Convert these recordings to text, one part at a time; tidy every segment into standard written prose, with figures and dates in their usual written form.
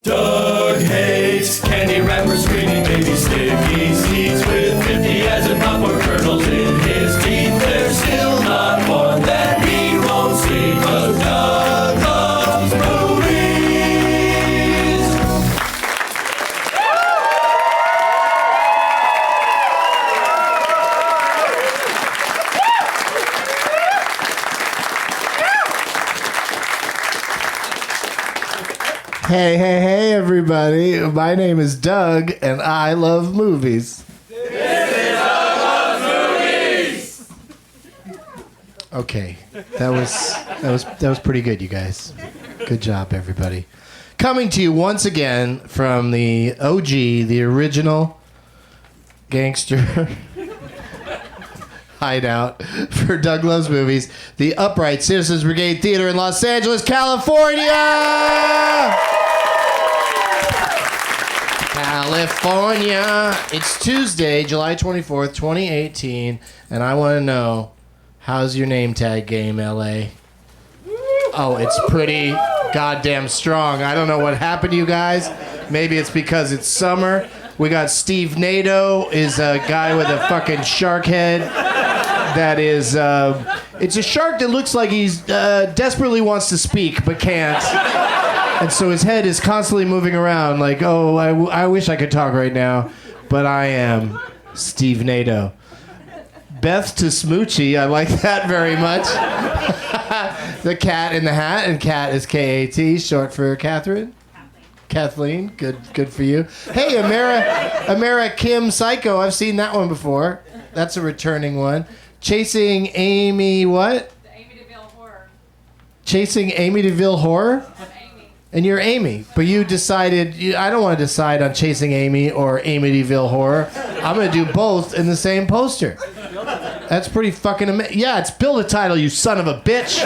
Doug hates candy wrappers, screaming baby sticky seeds with 50 as in popcorn kernels in his teeth. There's still not one that he won't see, 'cause Doug loves movies. Hey, everybody. My name is Doug, and I love movies. This is Doug Loves Movies! Okay, that was pretty good, you guys. Good job, everybody. Coming to you once again from the OG, the original gangster hideout for Doug Loves Movies, the Upright Citizens Brigade Theater in Los Angeles, California! California. It's Tuesday, July 24th, 2018, and I want to know, how's your name tag game, LA? Oh, it's pretty goddamn strong. I don't know what happened to you guys. Maybe it's because it's summer. We got Steve Nato, is a guy with a fucking shark head. That is, it's a shark that looks like he's desperately wants to speak but can't. And so his head is constantly moving around like, oh, I wish I could talk right now, but I am Steve Nato. Beth to Smoochie, I like that very much. The Cat in the Hat, and Cat is K-A-T, short for Catherine. Kathleen, good for you. Hey, Amara Kim Psycho, I've seen that one before. That's a returning one. Chasing Amy what? The Amy DeVille Horror. Chasing Amy DeVille Horror? I'm Amy. And you're Amy, but you decided, I don't want to decide on Chasing Amy or Amy DeVille Horror. I'm going to do both in the same poster. That's pretty fucking amazing. Yeah, it's build a title, you son of a bitch.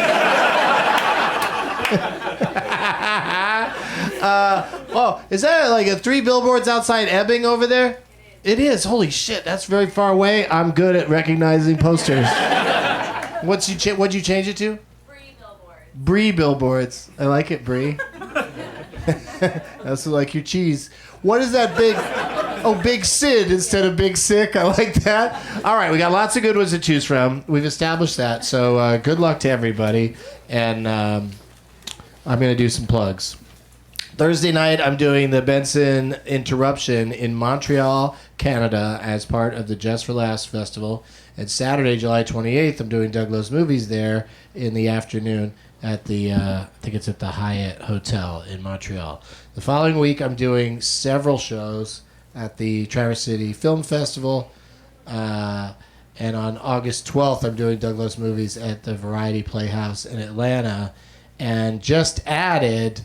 Oh, is that like a 3 billboards outside Ebbing over there? It is. Holy shit, that's very far away. I'm good at recognizing posters. What'd you change it to? Bree Billboards. Brie billboards. I like it, Brie. That's like your cheese. What is that big? Oh, Big Sid instead of Big Sick. I like that. All right, we got lots of good ones to choose from. We've established that. So good luck to everybody. And I'm going to do some plugs. Thursday night, I'm doing the Benson Interruption in Montreal, Canada, as part of the Just for Laughs Festival. And Saturday, July 28th, I'm doing Doug Loves Movies there in the afternoon at the, I think it's at the Hyatt Hotel in Montreal. The following week, I'm doing several shows at the Traverse City Film Festival. And on August 12th, I'm doing Doug Loves Movies at the Variety Playhouse in Atlanta. And just added,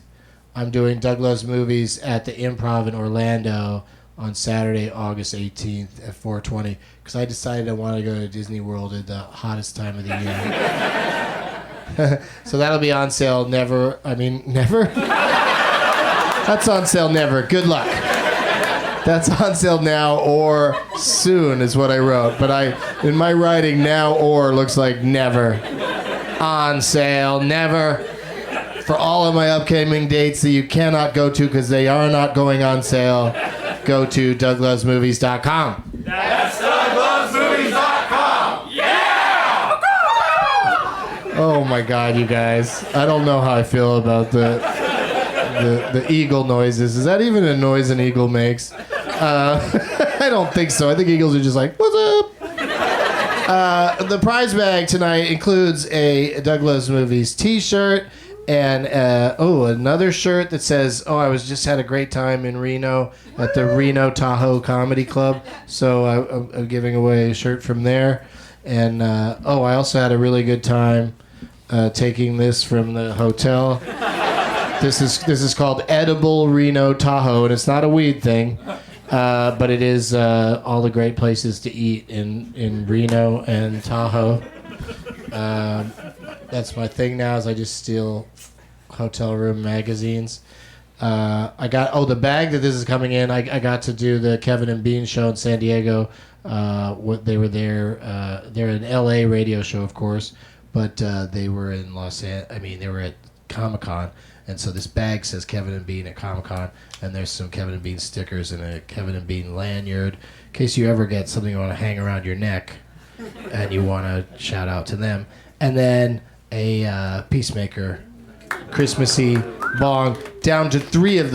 I'm doing Doug Loves Movies at the Improv in Orlando on Saturday, August 18th at 4:20, because I decided I wanted to go to Disney World at the hottest time of the year. So that'll be on sale never. That's on sale never. Good luck. That's on sale now or soon is what I wrote. But in my writing, now or looks like never. On sale, never. For all of my upcoming dates that you cannot go to because they are not going on sale, go to DougLovesMovies.com. That's DougLovesMovies.com! Yeah! Oh my God, you guys! I don't know how I feel about the eagle noises. Is that even a noise an eagle makes? I don't think so. I think eagles are just like, what's up? The prize bag tonight includes a Doug Loves Movies t-shirt. And, another shirt that says, I just had a great time in Reno at the Reno Tahoe Comedy Club. So I'm giving away a shirt from there. And, I also had a really good time taking this from the hotel. This is called Edible Reno Tahoe, and it's not a weed thing. But it is all the great places to eat in Reno and Tahoe. That's my thing now, is I just steal hotel room magazines. I got the bag that this is coming in. I got to do the Kevin and Bean show in San Diego. They were there. They're an LA radio show, of course, but they were in they were at Comic-Con, And so this bag says Kevin and Bean at Comic-Con, and there's some Kevin and Bean stickers and a Kevin and Bean lanyard, in case you ever get something you want to hang around your neck and you want to shout out to them. And then a Peacemaker Christmassy bong, down to 3 of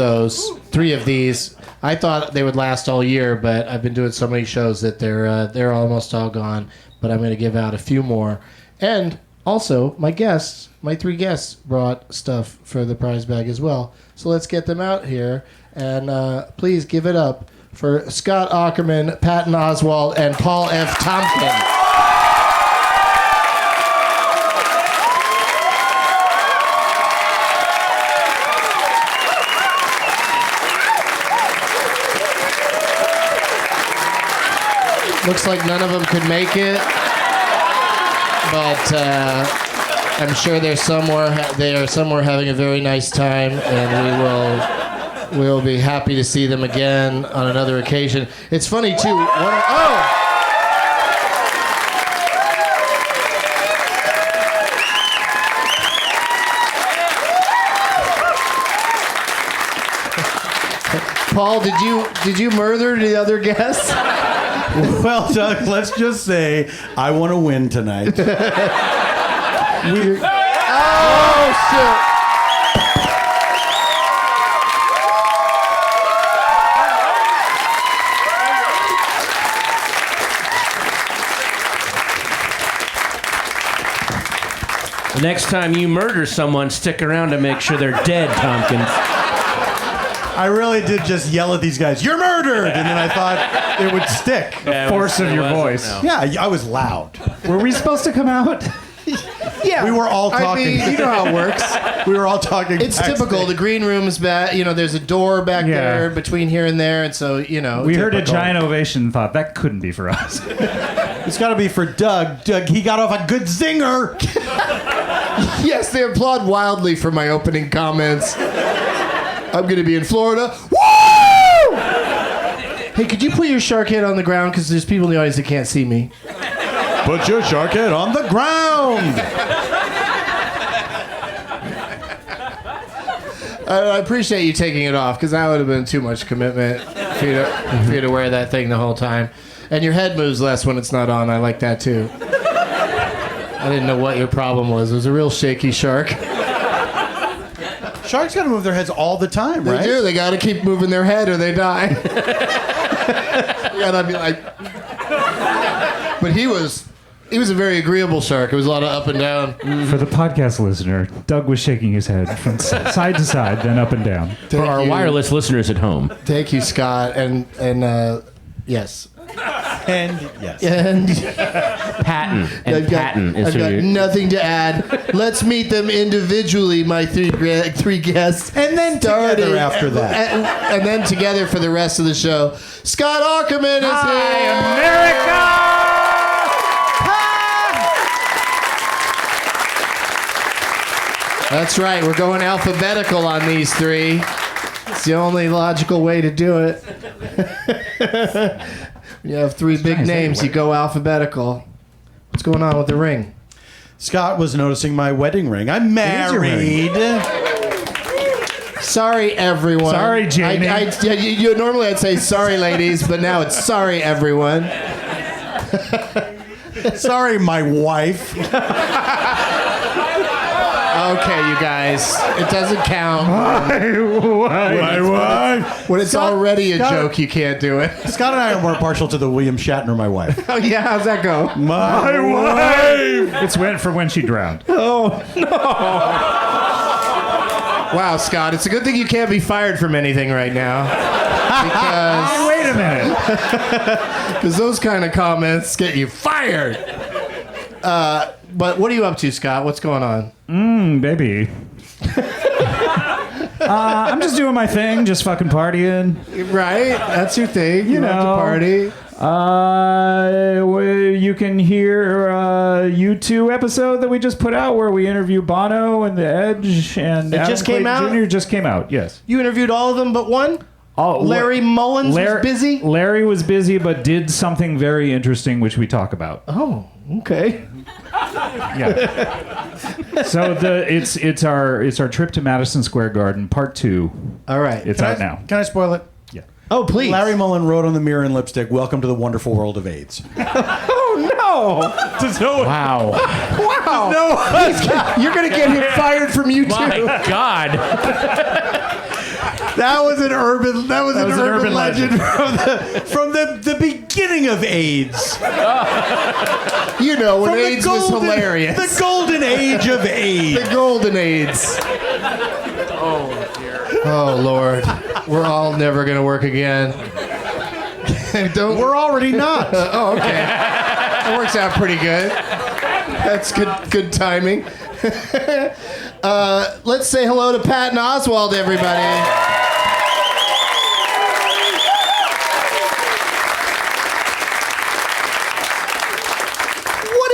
these. I thought they would last all year, but I've been doing so many shows that they're almost all gone. But I'm going to give out a few more. And also, my 3 guests brought stuff for the prize bag as well. So let's get them out here. And please give it up for Scott Aukerman, Patton Oswalt, and Paul F. Tompkins. Looks like none of them could make it, but I'm sure they're somewhere. They are somewhere having a very nice time, and we'll be happy to see them again on another occasion. It's funny too. Paul, did you murder the other guests? Well, Doug, let's just say I want to win tonight. Oh, shit. The next time you murder someone, stick around to make sure they're dead, Tompkins. I really did just yell at these guys, "You're murdered!" And then I thought it would stick. Yeah, Force of your voice. No. Yeah, I was loud. Were we supposed to come out? Yeah, We were all talking. I mean, you know how it works. We were all talking. It's backstage. typical. The green room's back. You know, there's a door back Yeah. there between here and there, and so We heard a giant ovation and thought that couldn't be for us. It's got to be for Doug. Doug, he got off a good zinger. Yes, they applaud wildly for my opening comments. I'm going to be in Florida. Woo! Hey, could you put your shark head on the ground? Because there's people in the audience that can't see me. Put your shark head on the ground. I appreciate you taking it off, because that would have been too much commitment for you to wear that thing the whole time. And your head moves less when it's not on. I like that, too. I didn't know what your problem was. It was a real shaky shark. Sharks got to move their heads all the time, They right? do. They got to keep moving their head or they die. You gotta be like. But he was a very agreeable shark. It was a lot of up and down. For the podcast listener, Doug was shaking his head from side to side, then up and down. For our wireless listeners at home. Thank you, Scott, and yes. And yes. And Patton. And Patton is I've who got you... nothing to add. Let's meet them individually, my three guests. And then together after that. And then together for the rest of the show. Scott Aukerman is here. That's right. We're going alphabetical on these 3. It's the only logical way to do it. You have 3 big names, you go alphabetical. What's going on with the ring? Scott was noticing my wedding ring. I'm married. Sorry, everyone. Sorry, Jamie. Normally I'd say sorry, ladies, but now it's sorry, everyone. Sorry, my wife. Okay, you guys. It doesn't count. My wife. When it's already a joke, you can't do it. Scott and I are more partial to the William Shatner, my wife. Oh, yeah? How's that go? My wife. It's for when she drowned. Oh, no. Wow, Scott, it's a good thing you can't be fired from anything right now. Because... Wait a minute. Because those kind of comments get you fired. But what are you up to, Scott? What's going on? Baby. I'm just doing my thing, just fucking partying. Right? That's your thing. You like to party. You can hear a U2 episode that we just put out where we interview Bono and The Edge. And It just came out? Jr. just came out, yes. You interviewed all of them but one? Oh, Larry Mullins was busy? Larry was busy, but did something very interesting, which we talk about. Oh, okay. Yeah. So it's our trip to Madison Square Garden, part 2. All right. It's out now. Can I spoil it? Yeah. Oh, please. Larry Mullen wrote on the mirror in lipstick, "Welcome to the wonderful world of AIDS." Oh no! Wow! Wow. No. You're going to get him fired from YouTube. My God. That was an urban legend from the beginning of AIDS. You know, when From the AIDS was hilarious. The golden age of AIDS. The golden AIDS. Oh, Lord. We're all never going to work again. We're already not. Oh, okay. That works out pretty good. That's good timing. Let's say hello to Patton Oswalt, everybody.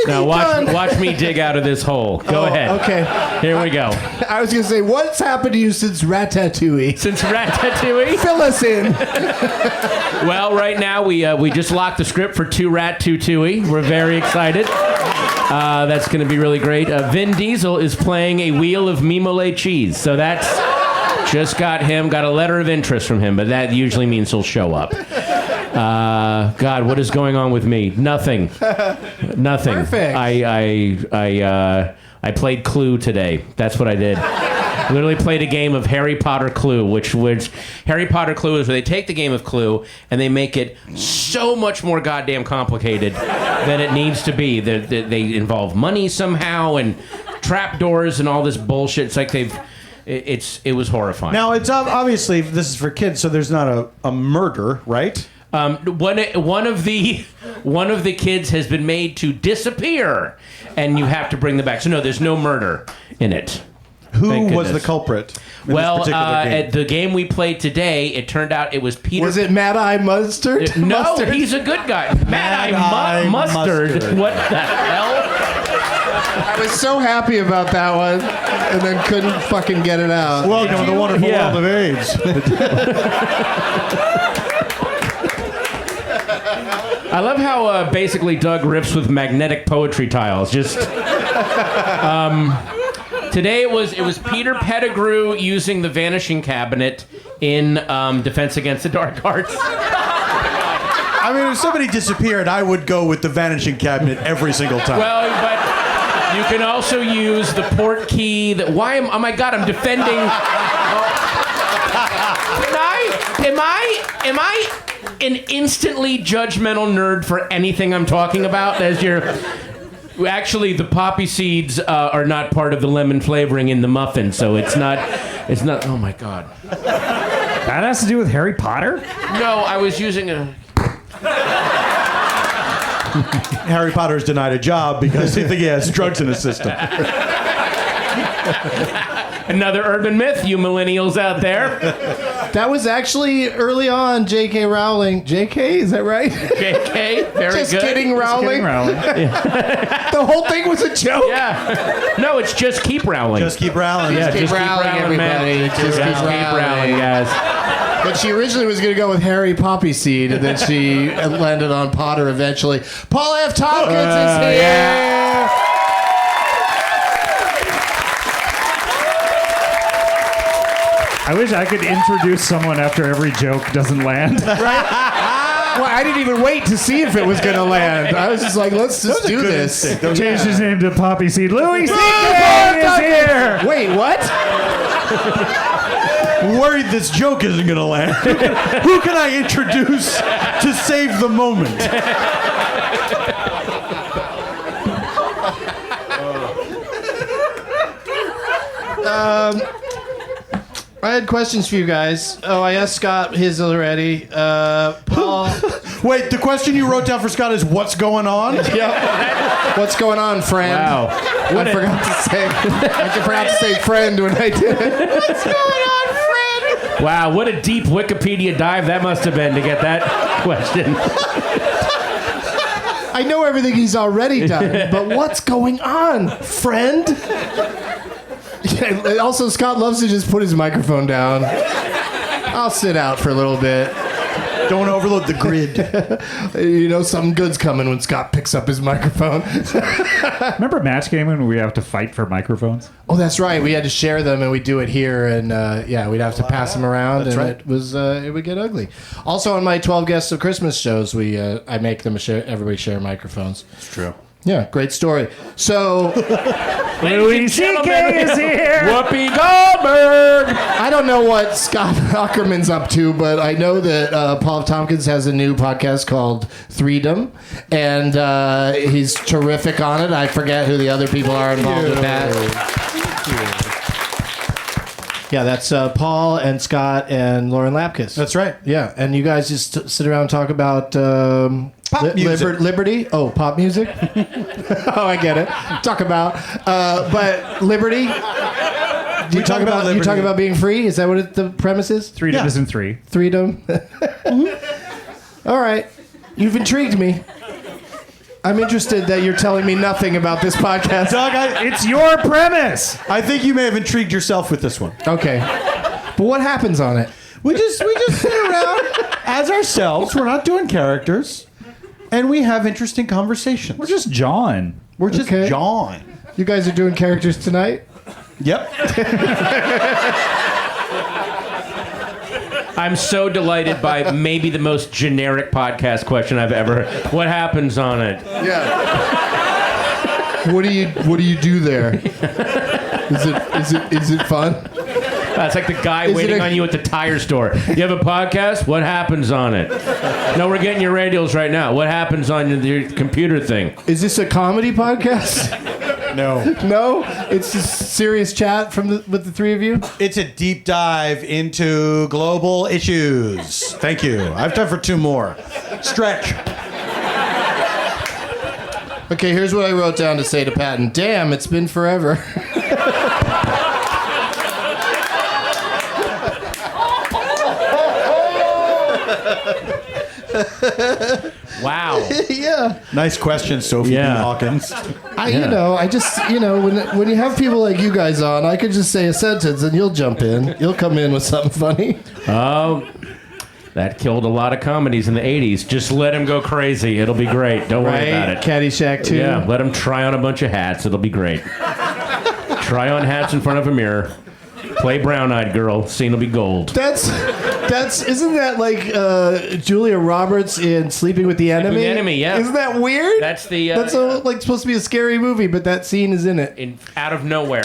Now watch me dig out of this hole. Go ahead. Okay. Here we go. I was going to say, what's happened to you since Ratatouille? Since Ratatouille? Fill us in. Well, right now we just locked the script for 2 Rat-Tutui. We're very excited. That's going to be really great. Vin Diesel is playing a wheel of mimole cheese. So that's just got a letter of interest from him, but that usually means he'll show up. God, what is going on with me? Nothing. Perfect. I played Clue today. That's what I did. Literally played a game of Harry Potter Clue, which Harry Potter Clue is where they take the game of Clue and they make it so much more goddamn complicated than it needs to be. They involve money somehow and trapdoors and all this bullshit. It's like it was horrifying. Now, it's obviously this is for kids, so there's not a murder, right? One of the kids has been made to disappear, and you have to bring them back. So no, there's no murder in it. Who Thank was the goodness. culprit? In Well, this particular game? at the game we played today, it turned out it was Peter. Was it Mad Eye Mustard? No, Mustard? he's a good guy. Mad Eye Mustard. Mustard. What the hell? I was so happy about that one, and then couldn't fucking get it out. Welcome to the wonderful Yeah. world of AIDS. I love how basically Doug riffs with magnetic poetry tiles. Just today it was Peter Pettigrew using the vanishing cabinet in Defense Against the Dark Arts. I mean, if somebody disappeared, I would go with the vanishing cabinet every single time. Well, but you can also use the port key. Oh my God, I'm defending. Am I an instantly judgmental nerd for anything I'm talking about? Actually, the poppy seeds are not part of the lemon flavoring in the muffin, so it's not. Oh my God. That has to do with Harry Potter? No, I was using a. Harry Potter's denied a job because they think he has drugs in his system. Another urban myth, you millennials out there. That was actually early on J.K. Rowling. J.K., is that right? JK, very Just good. kidding, Rowling. The whole thing was a joke. Yeah. No, it's just keep rowling. Just keep rallying. Yeah, Keep just rowling, keep rowling, man. everybody. Just Just keep keep rowling, rowling. guys. But she originally was going to go with Harry Poppy Seed, and then she landed on Potter eventually. Paul F. Tompkins is here. yeah. I wish I could introduce someone after every joke doesn't land. Well, I didn't even wait to see if it was going to land. I was just like, let's just do this. Changed his name to Poppy Seed. Louis C.K. Oh, is here. Wait, what? Worried this joke isn't going to land. Who can I introduce to save the moment? I had questions for you guys. Oh, I asked Scott his already. Paul. Wait, the question you wrote down for Scott is what's going on? Yep. What's going on, friend? Wow. I forgot to say friend when I did it. What's going on, friend? Wow, what a deep Wikipedia dive that must have been to get that question. I know everything he's already done, but what's going on, friend? Yeah, also, Scott loves to just put his microphone down. I'll sit out for a little bit. Don't overload the grid. You know, something good's coming when Scott picks up his microphone. Remember Match Game when we have to fight for microphones? Oh, that's right. We had to share them, and we do it here, and we'd have to pass them around, That's and right. it would get ugly. Also, on my 12 Guests of Christmas shows, I make them everybody share microphones. It's true. Yeah, great story. So Louis C.K. is here. Whoopi Goldberg. I don't know what Scott Aukerman's up to, but I know that Paul Tompkins has a new podcast called Freedom, and he's terrific on it. I forget who the other people are involved with that. Yeah, that's Paul and Scott and Lauren Lapkus. That's right. Yeah, and you guys just sit around and talk about Pop music. liberty. Oh, pop music. Oh, I get it. Talk about, but liberty. Do you talk about liberty. you talk about being free? Is that what the premise is? Freedom Yeah. isn't three. Freedom. All right, you've intrigued me. I'm interested that you're telling me nothing about this podcast. Doug, It's your premise. I think you may have intrigued yourself with this one. Okay, but what happens on it? We just sit around as ourselves. We're not doing characters, and we have interesting conversations. We're just John. We're just Okay. John. You guys are doing characters tonight? Yep. I'm so delighted by maybe the most generic podcast question I've ever heard. What happens on it? Yeah. What do you do there? Is it fun? That's like the guy Is it waiting a- on you at the tire store. You have a podcast? What happens on it? No, we're getting your radios right now. What happens on your computer thing? Is this a comedy podcast? No. No, it's just serious chat with the three of you. It's a deep dive into global issues. Thank you. I have time for two more. Stretch. Okay, here's what I wrote down to say to Patton. Damn, it's been forever. Wow. Yeah. Nice question, Sophie Yeah. Hawkins. I just when you have people like you guys on, I could just say a sentence and you'll jump in. You'll come in with something funny. Oh, that killed a lot of comedies in the 80s. Just let him go crazy. It'll be great. Don't worry about it. Caddyshack 2. Yeah, let him try on a bunch of hats. It'll be great. Try on hats in front of a mirror. Play brown-eyed girl. Scene will be gold. That's isn't that like Julia Roberts in Sleeping with the Enemy? the Enemy, yeah. Isn't that weird? That's the That's like supposed to be a scary movie, but that scene is in it. out of nowhere.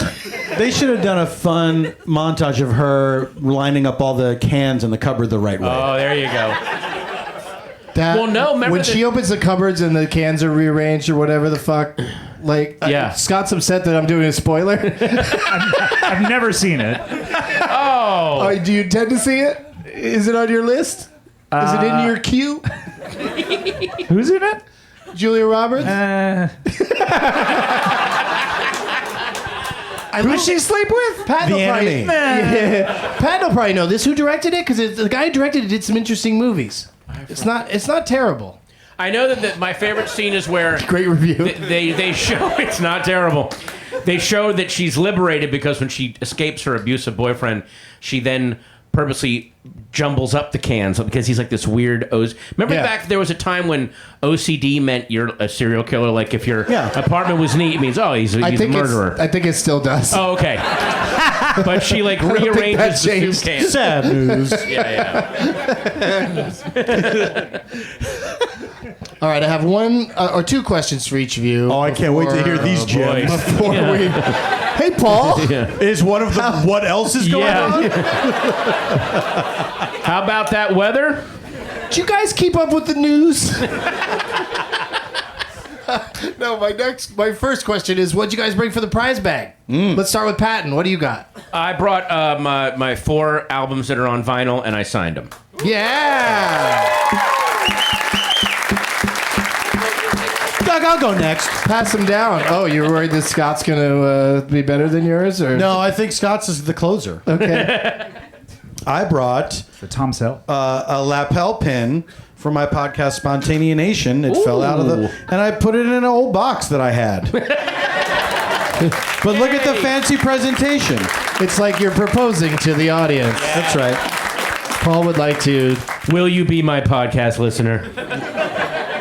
They should have done a fun montage of her lining up all the cans in the cupboard the right way. Oh, there you go. That, Well, no, remember when she opens the cupboards and the cans are rearranged or whatever the fuck. Like, Yeah. Scott's upset that I'm doing a spoiler. I've never seen it. Oh. Do you intend to see it? Is it on your list? Is it in your queue? Who's in it? Julia Roberts? Who does she sleep with? Patton The will probably- Enemy. Yeah. Patton will probably know this. Who directed it? Because the guy who directed it did some interesting movies. It's not terrible. I know that my favorite scene is where Great review. they show it's not terrible. They show that she's liberated because when she escapes her abusive boyfriend, she then purposely jumbles up the cans because he's like this weird Remember Yeah. back there was a time when OCD meant you're a serial killer. Like if your apartment was neat, it means he's a murderer. I think it still does. Oh, okay. But she like think that rearranges the changed. soup cans. Sad news. Yeah. All right, I have one or two questions for each of you. Oh, I can't wait to hear these boy. gems. Before we... Hey, Paul. Is one of the what else is going on? How about that weather? Did you guys keep up with the news? No, my first question is, what'd you guys bring for the prize bag? Let's start with Patton. What do you got? I brought my 4 albums that are on vinyl, and I signed them. Yeah. Doug, I'll go next. Pass them down. Oh, you were worried that Scott's going to be better than yours? Or? No, I think Scott's is the closer. Okay. I brought The Tom Selleck. a lapel pin for my podcast Spontaneation. It fell out of Ooh. and I put it in an old box that I had. But look at the fancy presentation. It's like you're proposing to the audience. That's right. Paul would like to Will you be my podcast listener?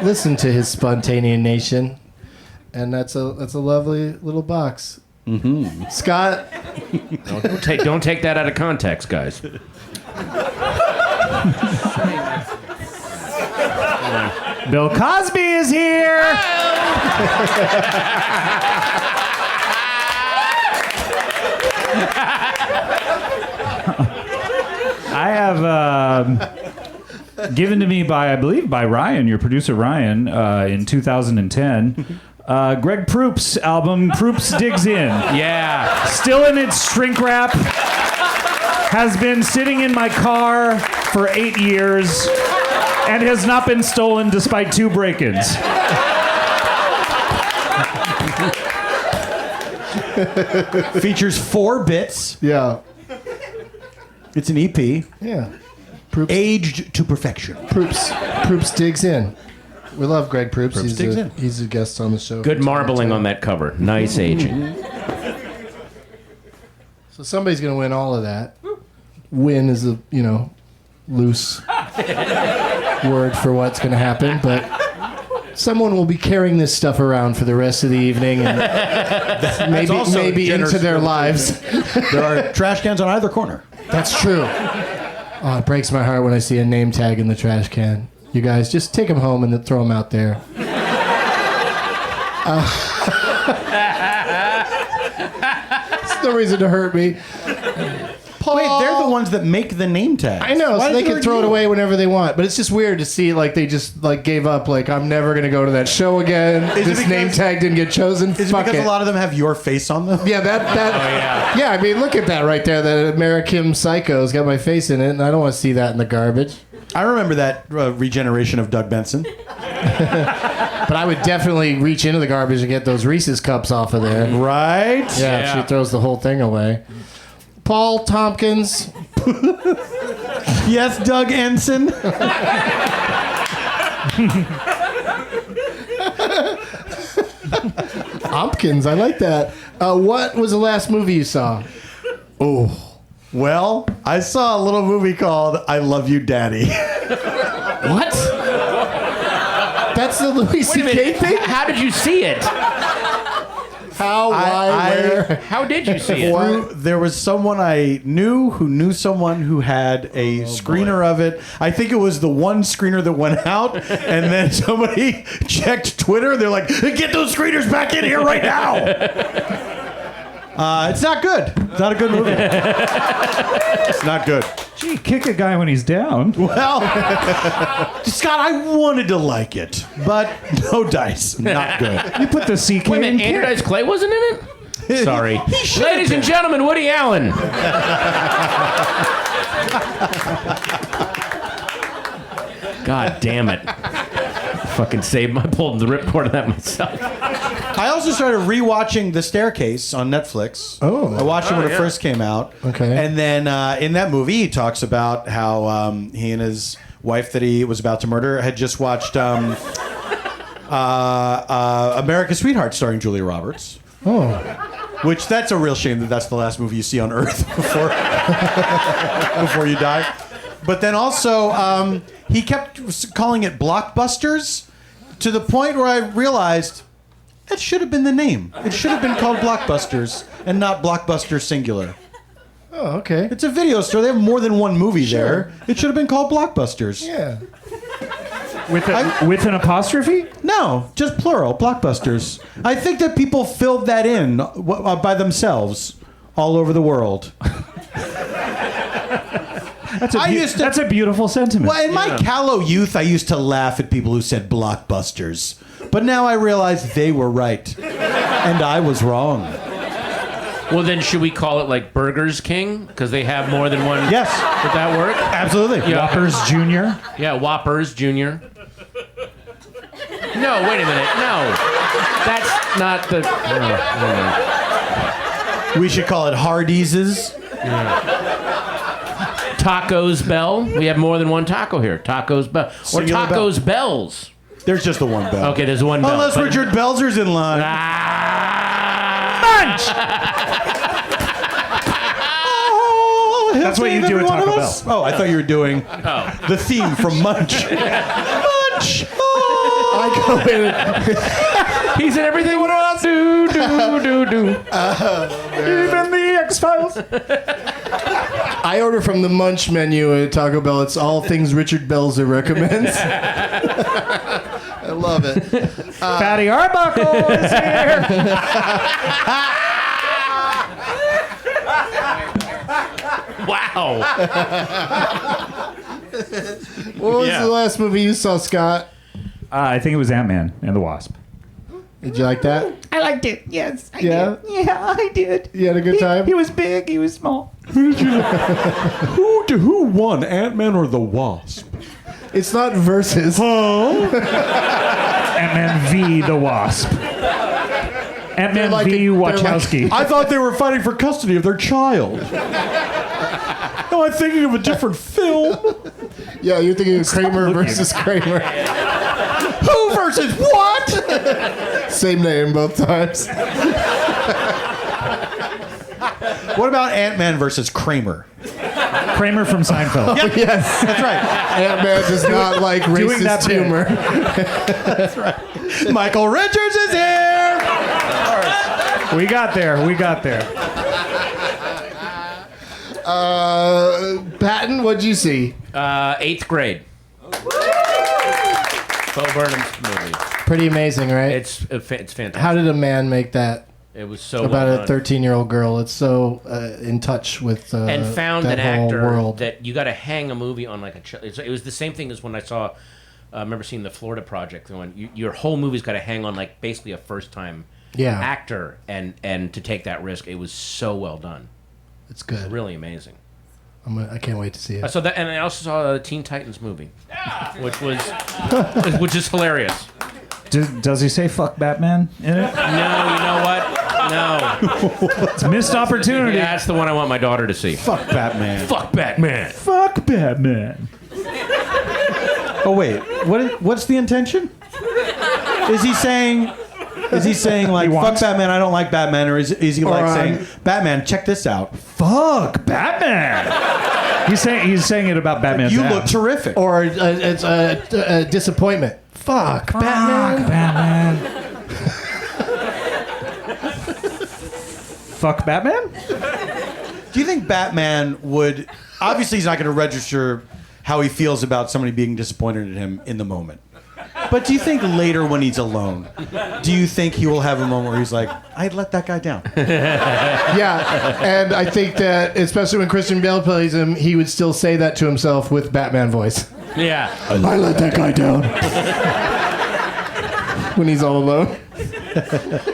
listen to his spontaneous nation, and that's a lovely little box. Mm-hmm. Scott, Don't take that out of context, guys. Bill Cosby is here. I have given to me by, I believe, by Ryan, your producer Ryan, in 2010. Greg Proop's album, Proops Digs In. Yeah. Still in its shrink wrap. Has been sitting in my car for 8 years and has not been stolen despite 2 break-ins. Features 4 bits. yeah, It's an EP. yeah. Proops, Aged to perfection. Proops digs in. We love Greg Proops. Proops digs in. He's a guest on the show. Good marbling on that cover. Nice aging. So somebody's going to win all of that. Win is a, loose word for what's going to happen, but someone will be carrying this stuff around for the rest of the evening and also maybe generous into their ability. lives. There are trash cans on either corner. That's true. Oh, it breaks my heart when I see a name tag in the trash can. You guys, just take them home and then throw them out there. There's no reason to hurt me. Paul, Wait, they're the ones that make the name tag. I know, Why so did they you can hurt throw it you? away whenever they want. But it's just weird to see they just gave up. I'm never gonna go to that show again. Is it This because- name tag didn't get chosen. Is it Fuck because it. a lot of them have your face on them? Yeah, yeah. I mean, look at that right there. That American Psycho's got my face in it, and I don't want to see that in the garbage. I remember that regeneration of Doug Benson. But I would definitely reach into the garbage and get those Reese's cups off of there. Right? Yeah, she throws the whole thing away. Paul Tompkins. Yes, Doug Ensign. Tompkins, I like that. What was the last movie you saw? Well, I saw a little movie called I Love You, Daddy. What? That's the Louis C.K. thing? How did you see it? How, why, where? How did you see it? There was someone I knew who knew someone who had a screener of it. I think it was the one screener that went out, and then somebody checked Twitter. They're like, "Get those screeners back in here right now." It's not good. It's not a good movie. It's not good. Gee, kick a guy when he's down. Well, Scott, I wanted to like it, but no dice. Not good. You put the CK Wait a in minute, Andrew kick. Dice Clay wasn't in it? Sorry. should Ladies and gentlemen, Woody Allen. God damn it. Fucking pulled the ripcord of that myself. I also started rewatching The Staircase on Netflix. Oh. I watched it when it first came out. Okay. And then in that movie, he talks about how he and his wife that he was about to murder had just watched America's Sweetheart starring Julia Roberts. Oh. Which, that's a real shame that that's the last movie you see on Earth before you die. But then also, he kept calling it Blockbusters to the point where I realized that should have been the name. It should have been called Blockbusters and not Blockbuster singular. Oh, okay. It's a video store. They have more than one movie there. It should have been called Blockbusters. Yeah. With an apostrophe? No, just plural, Blockbusters. I think that people filled that in by themselves all over the world. That's a that's a beautiful sentiment. Well, in my callow youth, I used to laugh at people who said blockbusters. But now I realize they were right. And I was wrong. Well, then should we call it like Burgers King? Because they have more than one. Yes. Would that work? Absolutely. Yeah. Whoppers Jr. Yeah, Whoppers Jr. No, wait a minute. No. That's not the. We should call it Hardee's. Tacos Bell. We have more than one taco here. Tacos Bell. Or Singular Tacos Bell. Bells. There's just the one bell. Okay, there's one bell. Unless but- Richard Belzer's in line. Oh, he'll That's what save you do every at one of Taco us. Oh, I thought you were doing the theme from Munch. Munch. Oh. I go in. He's in everything. What else? Do. Even the X-Files. I order from the Munch menu at Taco Bell. It's all things Richard Belzer recommends. I love it. Fatty Arbuckle is here. Wow. What was the last movie you saw, Scott? I think it was Ant-Man and the Wasp. Did you like that? I liked it. Yes, I Yeah? did. Yeah, I did. You had a good time? He was big. He was small. Who won, Ant-Man or the Wasp? It's not versus. Ant-Man v. the Wasp. Ant-Man They're like v. a- they're Wachowski. I thought they were fighting for custody of their child. No, I'm thinking of a different film. Yeah, you're thinking of Kramer versus Kramer. Who versus what? Same name both times. What about Ant-Man versus Kramer? Kramer from Seinfeld. Yes. That's right. Ant-Man does not like Doing that racist bit. humor. Michael Richards is here. We got there. Patton, what'd you see? 8th grade. Bo Burnham's movie. Pretty amazing, right? It's fantastic. How did a man make that It was so about well a done. 13-year-old girl? It's so in touch with And found that an whole actor world. that you got to hang a movie on like a. It was the same thing as when I saw. I remember seeing the Florida Project. When your whole movie's got to hang on like basically a first-time actor, and to take that risk, it was so well done. It's good. Really amazing. I can't wait to see it. So that, and I also saw the Teen Titans movie, which is hilarious. Does he say fuck Batman in it? No, you know what? No, It's a missed opportunity. that's the one I want my daughter to see. Fuck Batman. Fuck Batman. Fuck Batman. Oh wait, what's the intention? Is he saying like fuck wants- Batman? I don't like Batman, or is he like Or, saying Batman? Check this out. Fuck Batman. He's saying it about Batman's You ass. look terrific. Or it's a disappointment. Fuck, Batman. Batman. Fuck Batman? Do you think Batman would? Obviously, he's not going to register how he feels about somebody being disappointed in him in the moment. But do you think later when he's alone, do you think he will have a moment where he's like, I'd let that guy down? Yeah, and I think that especially when Christian Bale plays him, he would still say that to himself with Batman voice. Yeah. I let that guy down. When he's all alone.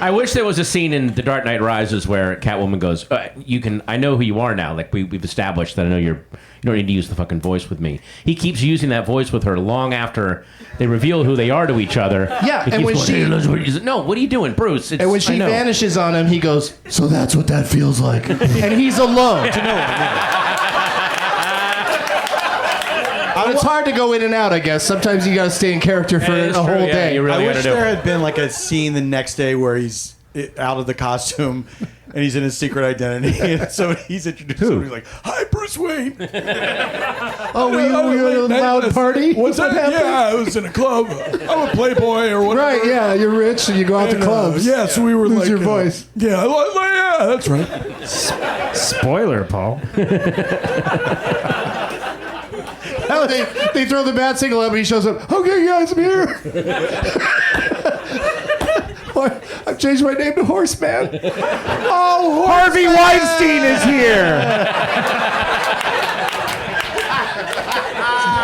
I wish there was a scene in The Dark Knight Rises where Catwoman goes, "You can. I know who you are now. Like we've established that I know you don't need to use the fucking voice with me." He keeps using that voice with her long after they reveal who they are to each other. Yeah, He and keeps when going, she- "Hey, Elizabeth," he's like, no, what are you doing, Bruce? And when she I know." vanishes on him, he goes, so that's what that feels like. And he's alone. It's hard to go in and out, I guess. Sometimes you got to stay in character for it's a true, whole yeah, day. you really I gotta wish do there it. had been like a scene the next day where he's out of the costume and he's in his secret identity, and so he's introduced. Somebody like, "Hi, Bruce Wayne." Oh, were you at a loud party? What's that? happened? Yeah, I was in a club. I'm a playboy or whatever. Right, yeah, you're rich and you go out to And, clubs. yeah, so we were Lose like, your voice. Yeah, yeah, that's right. Spoiler, Paul. Oh, they throw the bat signal up and he shows up. Okay, guys, I'm here. I've changed my name to Horseman. Oh, Harvey Weinstein is here.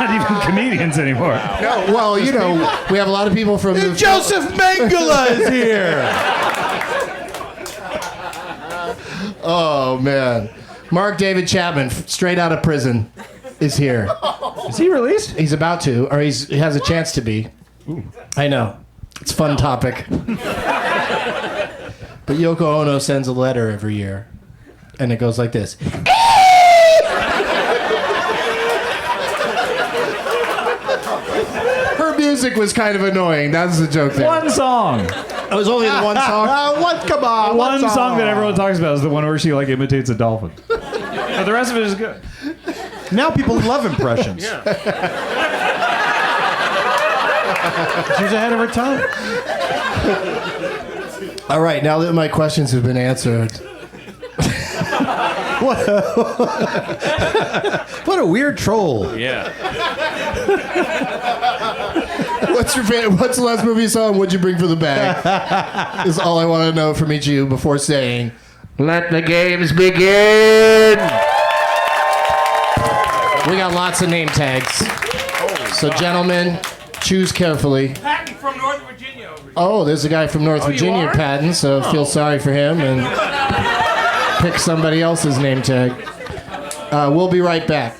Not even comedians anymore. No, well, you know, we have a lot of people from the Joseph Mengele is here. Oh man, Mark David Chapman, straight out of prison, is here. Is he released? He's about to, or he has a chance to be. I know, it's a fun topic. But Yoko Ono sends a letter every year, and it goes like this. Her music was kind of annoying. That's the joke there. One song. It was only the one song. What? Come on. One song that everyone talks about is the one where she like imitates a dolphin. But the rest of it is good. Now people love impressions. Yeah. She was ahead of her time. All right, now that my questions have been answered, What a weird troll. Yeah. what's the last movie you saw and what'd you bring for the bag? Is all I want to know from each of you before saying, let the games begin. We got lots of name tags. So gentlemen, choose carefully. Patton from Northern Virginia. Oh, there's a guy from North Virginia, are? Patton, so feel sorry for him and pick somebody else's name tag. We'll be right back.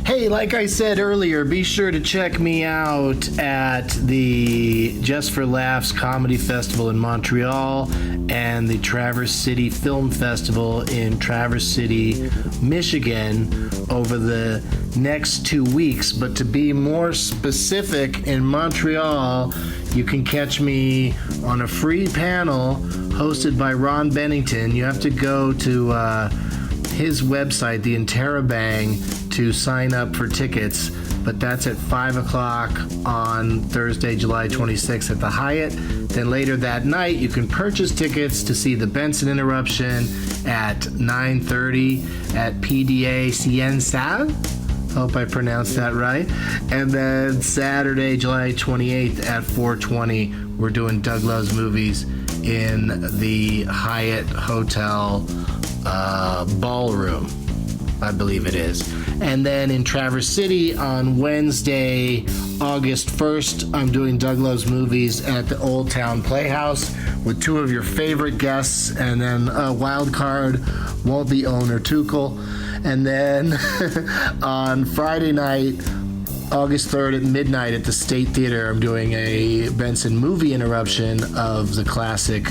Hey, like I said earlier, be sure to check me out at the Just for Laughs Comedy Festival in Montreal and the Traverse City Film Festival in Traverse City, Michigan over the next 2 weeks. But to be more specific, in Montreal, you can catch me on a free panel hosted by Ron Bennington. You have to go to his website, the Interrobang, to sign up for tickets, but that's at 5 o'clock on Thursday, July 26th at the Hyatt. Then later that night, you can purchase tickets to see the Benson Interruption at 9:30 at PDA Cienza. Hope I pronounced that right. And then Saturday, July 28th at 4:20, we're doing Doug Loves Movies in the Hyatt Hotel ballroom, I believe it is. And then in Traverse City on Wednesday, August 1st, I'm doing Doug Loves Movies at the Old Town Playhouse with two of your favorite guests, and then a wild card won't be owner Tuchel. And then on Friday night, August 3rd at midnight at the State Theater, I'm doing a Benson movie interruption of the classic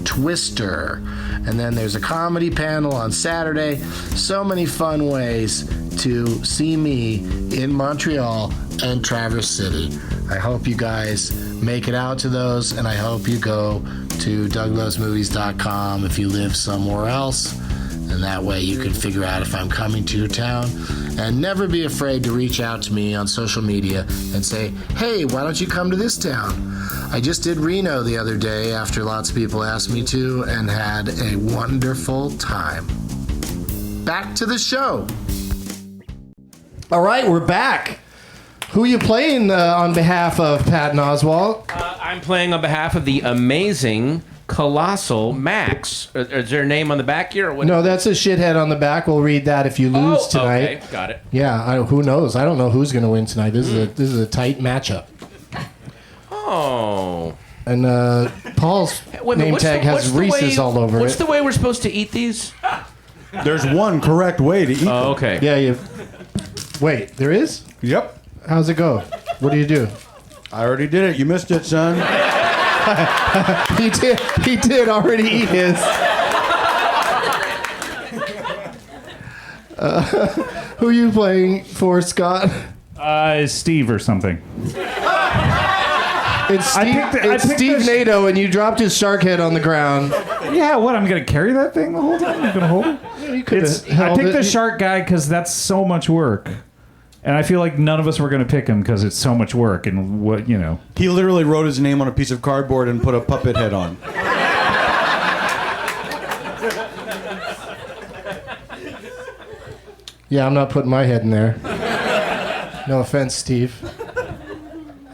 Twister. And then there's a comedy panel on Saturday. So many fun ways to see me in Montreal and Traverse City. I hope you guys make it out to those, and I hope you go to douglovesmovies.com if you live somewhere else. And that way you can figure out if I'm coming to your town. And never be afraid to reach out to me on social media and say, hey, why don't you come to this town? I just did Reno the other day after lots of people asked me to, and had a wonderful time. Back to the show. All right, we're back. Who are you playing on behalf of Patton Oswalt? I'm playing on behalf of the amazing, colossal Max. Is there a name on the back here? Or what? No, that's a shithead on the back. We'll read that if you lose tonight. Okay, got it. Yeah, who knows? I don't know who's going to win tonight. This is a tight matchup. Oh. And Paul's Wait a minute, name tag has Reese's all over What's it. the way we're supposed to eat these? There's one correct way to eat them. Oh, okay. Yeah, wait, there is? Yep. How's it go? What do you do? I already did it. You missed it, son. He did already eat his. Who are you playing for, Scott? Steve or something. It's Steve, I picked Steve this- Nato, and you dropped his shark head on the ground. Yeah, what? I'm gonna carry that thing the whole time. I'm gonna hold it. You could I have picked the shark guy because that's so much work, and I feel like none of us were gonna pick him because it's so much work. And what He literally wrote his name on a piece of cardboard and put a puppet head on. Yeah, I'm not putting my head in there. No offense, Steve.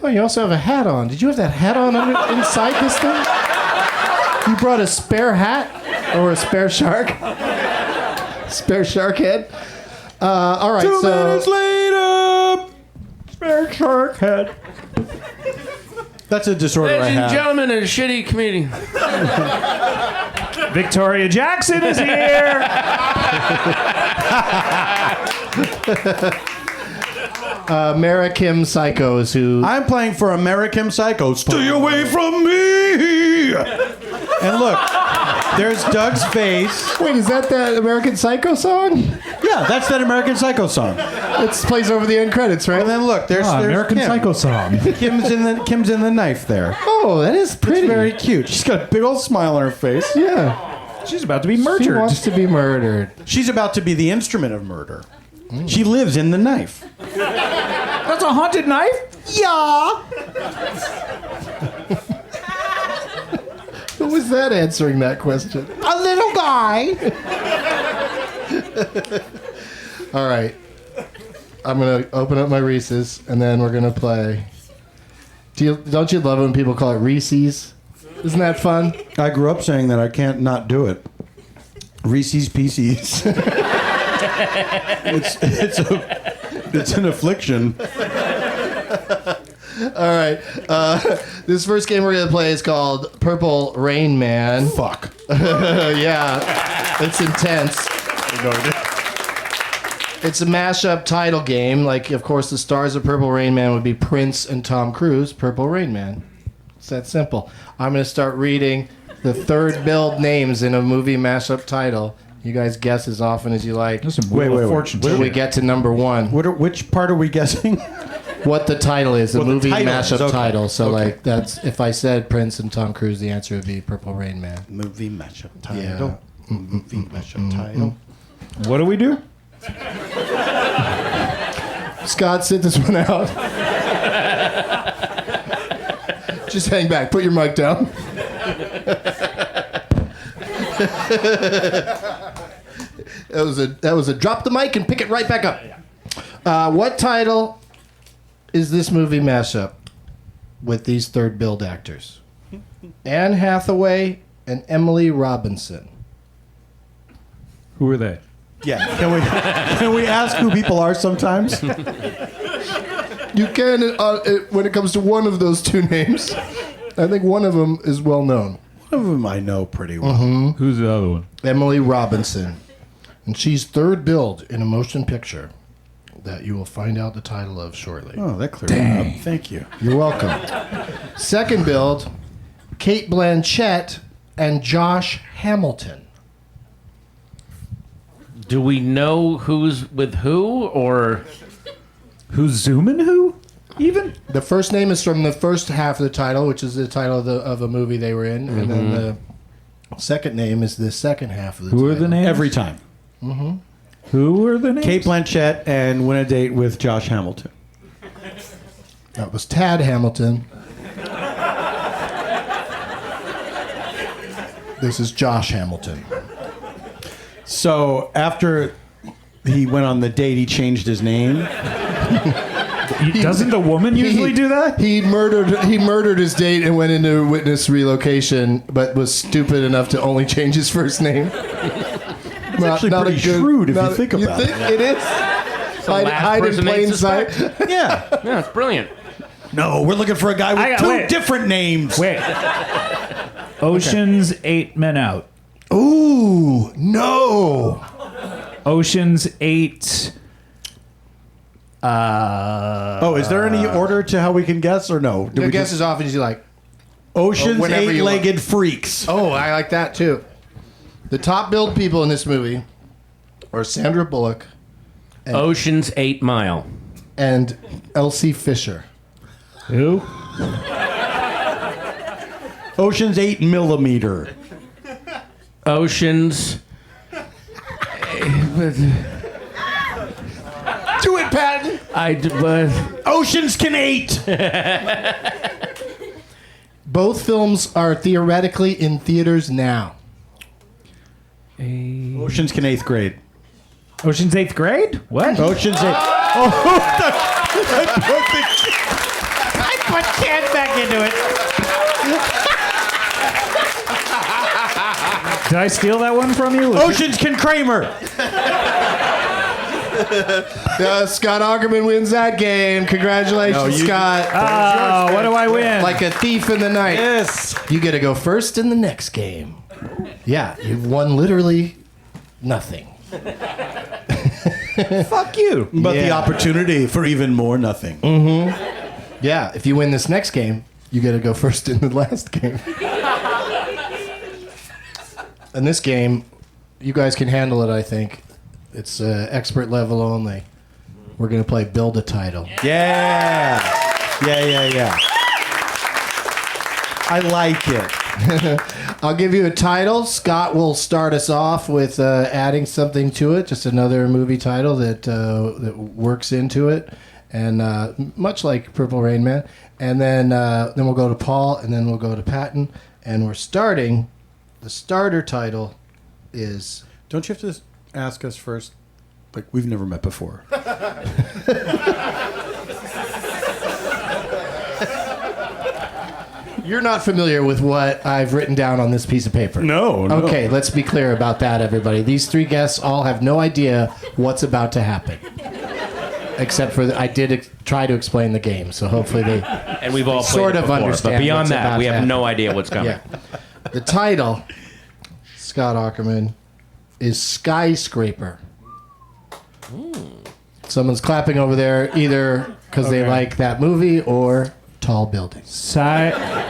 Oh, you also have a hat on. Did you have that hat on inside this thing? You brought a spare hat? Or a spare shark? Spare shark head? All right, 2 minutes later. spare shark head. That's a disorder I Ladies and have. gentlemen, a shitty comedian. Victoria Jackson is here. American Psychos, who... I'm playing for American Psycho. Stay away from me! And look, there's Doug's face. Wait, is that American Psycho song? Yeah, that's that American Psycho song. It plays over the end credits, right? And then look, there's American Kim. Psycho song. Kim's in the knife there. Oh, that is pretty. It's very cute. She's got a big old smile on her face. Yeah. She's about to be She murdered. wants to be murdered. She's about to be the instrument of murder. She lives in the knife. That's a haunted knife? Yeah. Who was that answering that question? A little guy. All right. I'm going to open up my Reese's, and then we're going to play. Don't you love it when people call it Reese's? Isn't that fun? I grew up saying that I can't not do it. Reese's Pieces. it's an affliction. All right. This first game we're going to play is called Purple Rain Man. Fuck. Yeah. It's intense. It's a mashup title game. Like, of course, the stars of Purple Rain Man would be Prince and Tom Cruise. Purple Rain Man. It's that simple. I'm going to start reading the third build names in a movie mashup title. You guys guess as often as you like. Wait. Till we get to number one. Which part are we guessing? What the title is, the What the movie title mashup is, okay. title. So, Okay. like, that's if I said Prince and Tom Cruise, the answer would be Purple Rain Man. Movie mashup title. Yeah. Movie mashup title. What do we do? Scott, sit this one out. Just hang back. Put your mic down. That was a drop the mic and pick it right back up. What title is this movie mashup with these third build actors? Anne Hathaway and Emily Robinson. Who are they? Yeah. Can we ask who people are sometimes? You can, when it comes to one of those two names. I think one of them is well known. One of them I know pretty well. Who's the other one? Emily Robinson. And she's third build in a motion picture that you will find out the title of shortly. Oh, that cleared it up. Thank you. You're welcome. Second build, Kate Blanchett and Josh Hamilton. Do we know who's with who, or Who's zooming who? Even? The first name is from the first half of the title, which is the title of a movie they were in. And then the second name is the second half of the title. Who are the names? Every time. Who are the names? Kate Blanchett and Win a Date with Josh Hamilton. That was Tad Hamilton. This is Josh Hamilton. So after he went on the date, he changed his name. Doesn't the woman usually do that? He murdered his date and went into witness relocation, but was stupid enough to only change his first name. It's actually pretty shrewd if you think about it. It is. Hide in person they plain sight. suspect. Yeah. Yeah, it's brilliant. No, we're looking for a guy with two different names. Wait. Ocean's 8 Men Out. Ooh, no. Ocean's 8. Oh, is there any order to how we can guess or no? Do You we guess just- as often as you like. Ocean's whenever you Eight-Legged Freaks. Oh, I like that too. The top billed people in this movie are Sandra Bullock Ocean's 8 Mile. and Elsie Fisher. Who? Ocean's 8 Millimeter. Ocean's. Do it, Patton. Oceans Can 8. Both films are theoretically in theaters now. Oceans Can 8th grade. Ocean's 8th grade? What? Ocean's 8. I put Chad back into it. Did I steal that one from you? Oceans Can Kramer. Scott Aukerman wins that game. Congratulations, Scott. Oh, what do I win? Like a thief in the night. Yes. You get to go first in the next game. Yeah, you've won literally nothing. Fuck you. But the Yeah. opportunity for even more nothing. Yeah, if you win this next game, you get to go first in the last game. In this game, you guys can handle it, I think. It's expert level only. We're going to play Build a Title. Yeah. I like it. I'll give you a title. Scott will start us off with adding something to it, just another movie title that works into it, and much like Purple Rain Man. And then we'll go to Paul, and then we'll go to Patton, and we're starting. The starter title is. Don't you have to ask us first? Like, we've never met before. You're not familiar with what I've written down on this piece of paper. No. Okay, let's be clear about that, everybody. These three guests all have no idea what's about to happen. Except for, I did try to explain the game, so hopefully they And we've all played sort it of before, understand. but beyond what's that, about we to have happen. no idea what's coming. Yeah. The title, Scott Aukerman, is Skyscraper. Someone's clapping over there, either because they like that movie or tall buildings. Skyscraper.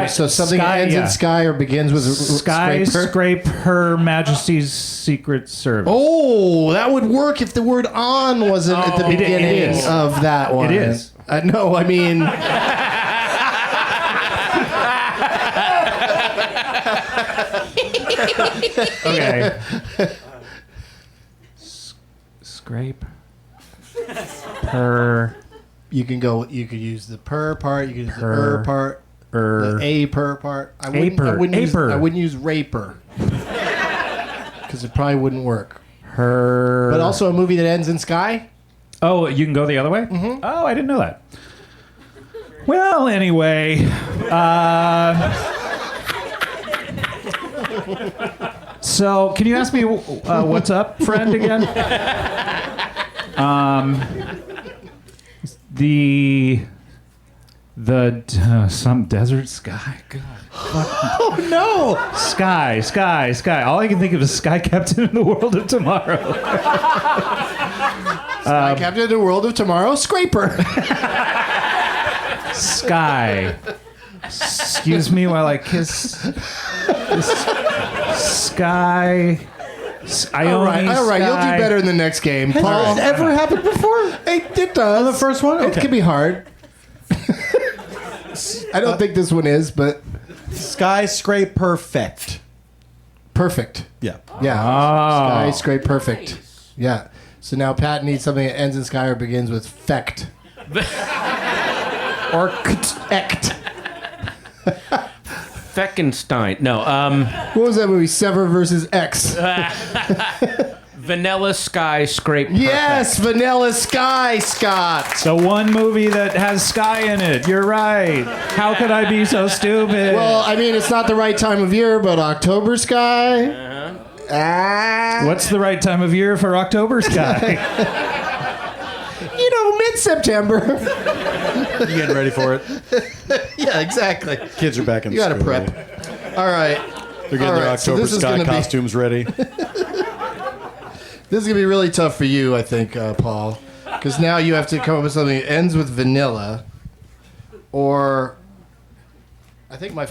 So something ends in sky or begins with scraper. Skyscrape Her Majesty's Secret Service. Oh, that would work if the word "on" wasn't at the It beginning is. of that one. It is. No, I mean. Okay. Scrape. Per. You can go. You could use the per part. You could use Per. the part. Er. The a per part. I Aper. wouldn't use raper because it probably wouldn't work. Her. But also a movie that ends in sky. Oh, you can go the other way? Mm-hmm. Oh, I didn't know that. Well, anyway. So, can you ask me what's up, friend, again? Some desert sky. God. Oh no! Sky. All I can think of is Sky Captain in the World of Tomorrow. Captain of the World of Tomorrow. Scraper. Sky. Excuse me while I kiss this sky. All right. You'll do better in the next game. Has it ever happened before? It does. The first one? It Okay. can be hard. I don't think this one is, but Skyscrape perfect. perfect. Yeah. Yeah. Oh. Skyscrape perfect. Yeah. So now Pat needs something that ends in sky or begins with fecht. Or ect. Feckenstein. No. What was that movie? Sever versus X. Vanilla Sky Scrape. Yes, Vanilla Sky, Scott. The one movie that has sky in it. You're right. How could I be so stupid? Well, I mean, it's not the right time of year, but October Sky. What's the right time of year for October sky? Mid-September. You getting ready for it? Yeah, exactly. Kids are back in You got to school. prep. All right. They're getting All their right, so October this is sky gonna be- costumes ready. This is going to be really tough for you, I think, Paul. Because now you have to come up with something that ends with vanilla. Or... I think I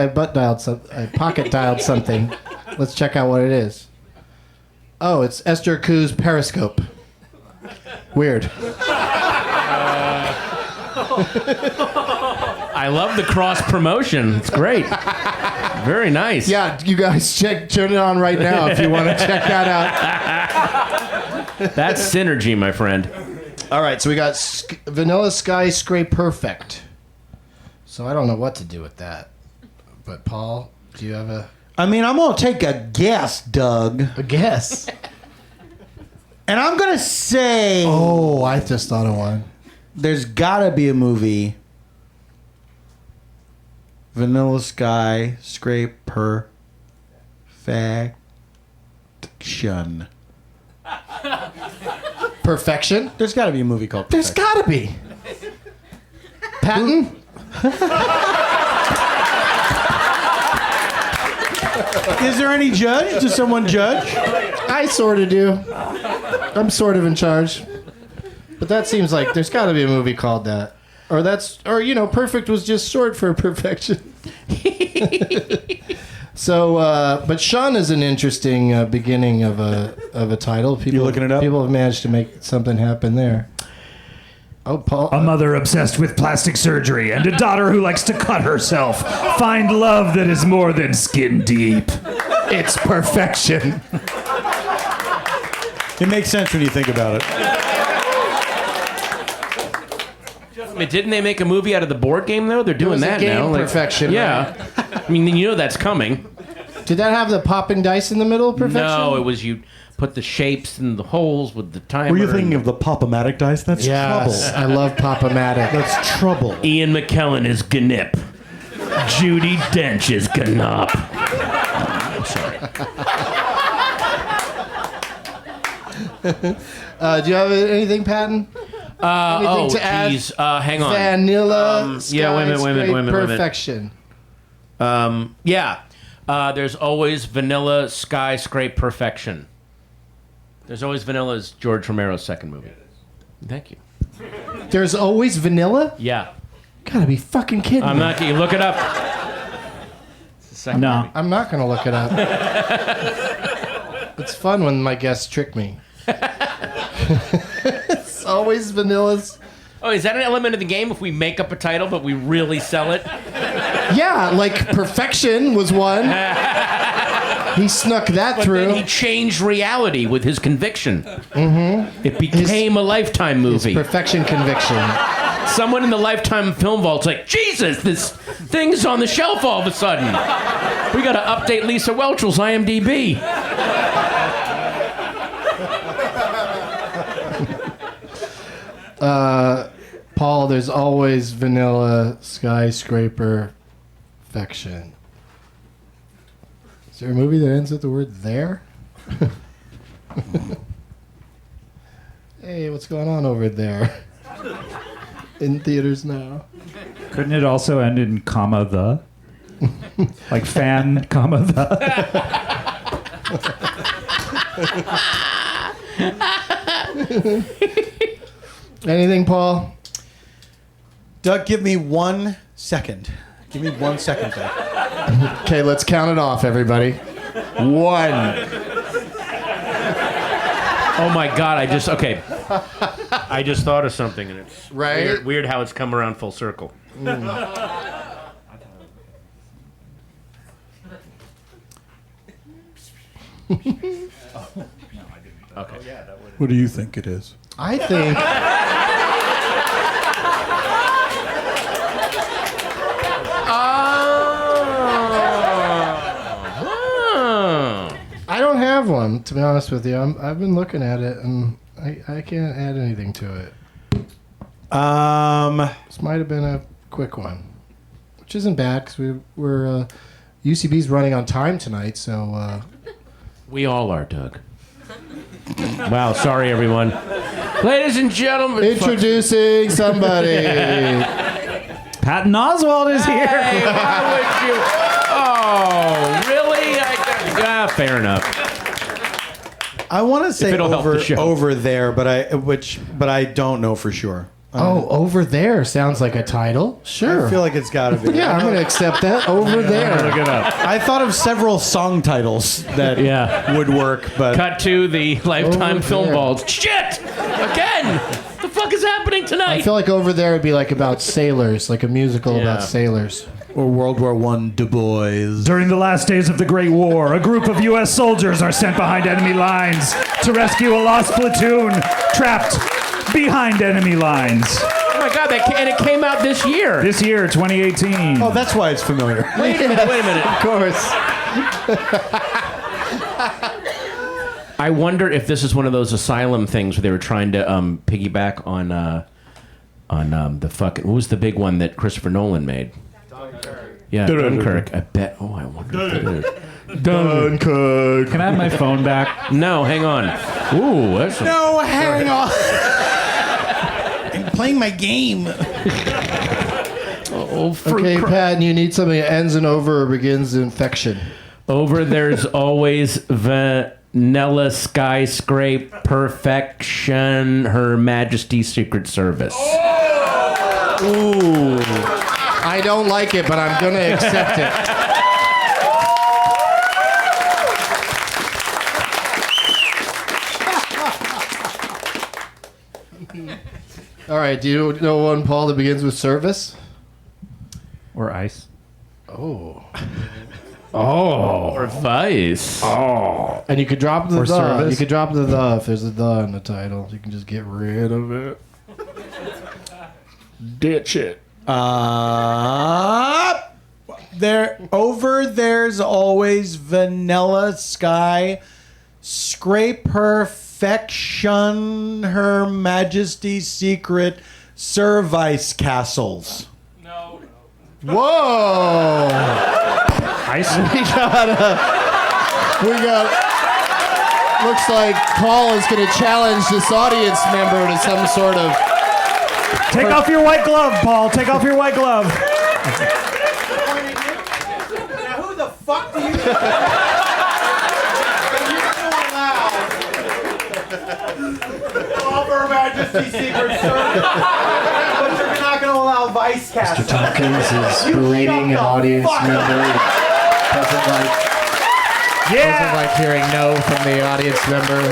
pocket dialed something. Let's check out what it is. Oh, it's Esther Koo's Periscope. Weird. I love the cross promotion. It's great. Very nice. Yeah, you guys turn it on right now if you want to check that out. That's synergy, my friend. All right, so we got Vanilla Sky Scrape Perfect. So I don't know what to do with that. But Paul, do you have a I'm going to take a guess, Doug. guess? And I'm going to say Oh, I just thought of one. there's got to be a movie. Vanilla Sky, Scrape Perfection. Perfection? There's got to be a movie called There's Perfection. got to be. Patton? Is there any judge? Does someone judge? I sort of do. I'm sort of in charge. But that seems like there's got to be a movie called that. Or perfect was just short for perfection. So, but Shun is an interesting beginning of a title. People, You looking it up? People have managed to make something happen there. Oh, Paul. A mother obsessed with plastic surgery and a daughter who likes to cut herself find love that is more than skin deep. It's perfection. It makes sense when you think about it. I mean, didn't they make a movie out of the board game though? They're doing was a that game now. Perfection, Yeah. I mean, you know that's coming. Did that have the popping dice in the middle of perfection? No, it was you put the shapes in the holes with the timer. Were you thinking of the Pop-O-Matic dice? That's Yes, trouble. I love Pop-O-Matic. That's trouble. Ian McKellen is Gnip. Judi Dench is Gnop. I'm sorry. Do you have anything, Patton? Anything to add? Geez. Hang on. Vanilla yeah, wait a minute, wait a minute, wait a minute, wait a minute. perfection. Yeah. There's always vanilla skyscrape perfection. There's always vanilla is George Romero's second movie. Thank you. There's always vanilla? Yeah. Gotta be fucking kidding I'm me. not kidding. Look it up. It's the second No. movie. I'm not gonna look it up. It's fun when my guests trick me. It's always vanillas. Oh, is that an element of the game if we make up a title but we really sell it? Yeah, like Perfection was one. He snuck that But through. then he changed reality with his conviction. Mm-hmm. It became a Lifetime movie. Perfection conviction. Someone in the Lifetime film vault's like, Jesus, this thing's on the shelf all of a sudden. We got to update Lisa Welch's IMDb. Paul, there's always vanilla skyscraper perfection. Is there a movie that ends with the word there? Hey, what's going on over there? In theaters now. Couldn't it also end in comma the? Like fan, comma the? Anything, Paul? Doug, give me 1 second. Give me 1 second, Doug. Okay, let's count it off, everybody. 1. Oh my God, I just thought of something and it's Right? weird how it's come around full circle. Okay. What do you think it is? I think. I don't have one, to be honest with you. I've been looking at it, and I can't add anything to it. This might have been a quick one, which isn't bad because we're UCB's running on time tonight, so. We all are, Doug. Wow, sorry everyone. Ladies and gentlemen. Introducing somebody. Patton Oswalt is here. Hey, why would you? Oh, really? Fair enough. I want to say it'll help the show. over there, but I don't know for sure. Oh, over there sounds like a title. Sure. I feel like it's got to be. Yeah, I'm going to accept that. Over there. Look it up. I thought of several song titles that would work, but Cut to the Lifetime Over film there. vault. Shit! Again! The fuck is happening I tonight? feel like over there would be like about sailors, like a musical about sailors. or World War I Du Bois. During the last days of the Great War, a group of U.S. soldiers are sent behind enemy lines to rescue a lost platoon trapped behind enemy lines. Oh my God, and it came out this year. This year, 2018. Oh, that's why it's familiar. Wait a minute. Of course. I wonder if this is one of those asylum things where they were trying to piggyback on the fucking, what was the big one that Christopher Nolan made? Dunkirk. Yeah, Dunkirk. I bet. Oh, I wonder if it is. Dunkirk. Can I have my phone back? No, hang on. Ooh, that's No, hang on. I'm playing my game. Okay, Pat, you need something that ends in over or begins in infection. Over there's always vanilla skyscrape perfection, Her Majesty's Secret Service. Ooh. I don't like it, but I'm going to accept it. All right, do you know one, Paul, that begins with service? Or ice. Oh. Or vice. And you could drop the Or the. service. You could drop the if there's a the in the title. You can just get rid of it. Ditch it. There's always Vanilla Sky. Scrape perfection, Her Majesty's Secret, Service Castles. Whoa! Ice. We got. Looks like Paul is going to challenge this audience member to some sort of. Take off your white glove, Paul. Take off your white glove. Now who the fuck do you allow Her Majesty's Secret Service, but you're not going to allow Vice Castles? Mr. Tompkins is berating an audience member. Doesn't like hearing no from the audience member.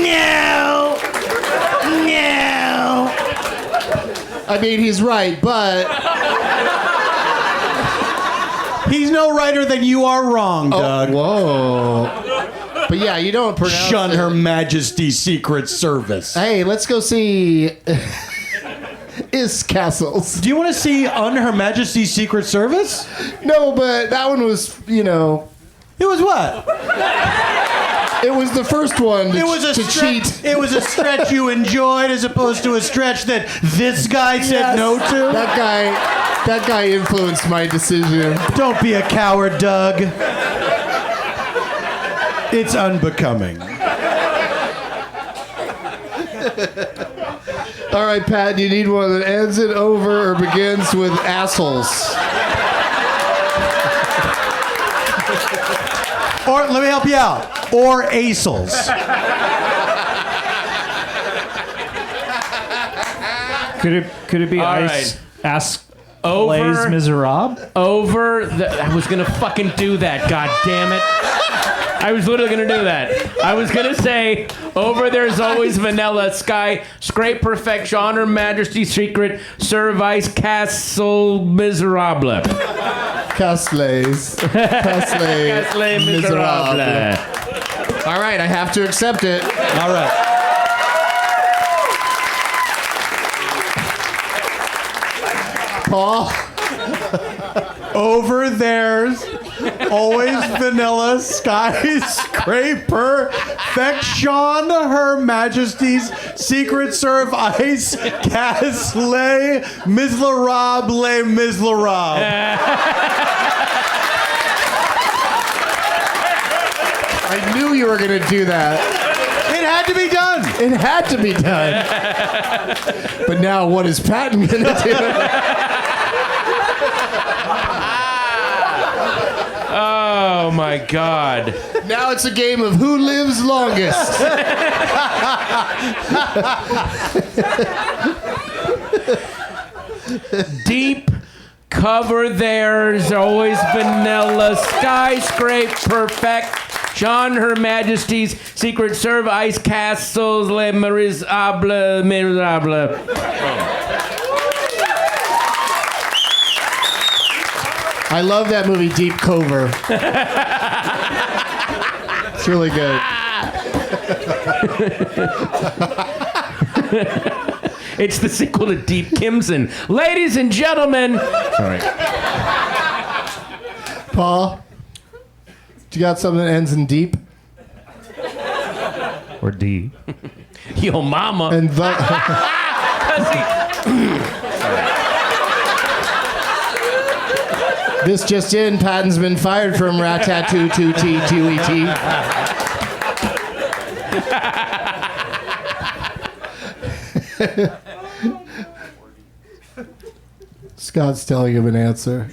No. I mean, he's right, but He's no righter than you are wrong, Doug. whoa. But yeah, you don't pronounce Shun it. Her Majesty's Secret Service. Hey, let's go see Is Castles. Do you want to see Her Majesty's Secret Service? No, but that one was, It was what? it was the first one to, It was a to stretch. cheat. It was a stretch you enjoyed, as opposed to a stretch that this guy said no to. That guy influenced my decision. Don't be a coward, Doug. It's unbecoming. All right, Pat, you need one that ends it over or begins with assholes. Or let me help you out. Or acels. Could it be All ice? right. Ask Over. Les Miserables? I was gonna fucking do that. God damn it. I was literally gonna do that. I was gonna say, over there's always Vanilla Sky, Scrape Perfection, Her Majesty's Secret, Service Castle Miserable. Castles. Castle Miserable. All right, I have to accept it. All right. Paul. Over there's always Vanilla Sky, Scraper, Perfection, Her Majesty's Secret Service, Castle Miserable, Les Miserables. I knew you were going to do that. It had to be done. It had to be done. But now what is Patton going to do? Oh my God. Now it's a game of who lives longest. Deep cover there's always Vanilla Skyscrape Perfect. Her Majesty's Secret Service Castles Les Miserables. I love that movie, Deep Cover. It's really good. It's the sequel to Deep Kimson. Ladies and gentlemen. Sorry. Paul, do you got something that ends in deep? Or D? Yo, mama. And the. This just in, Patton's been fired from Ratatouille. Scott's telling him an answer.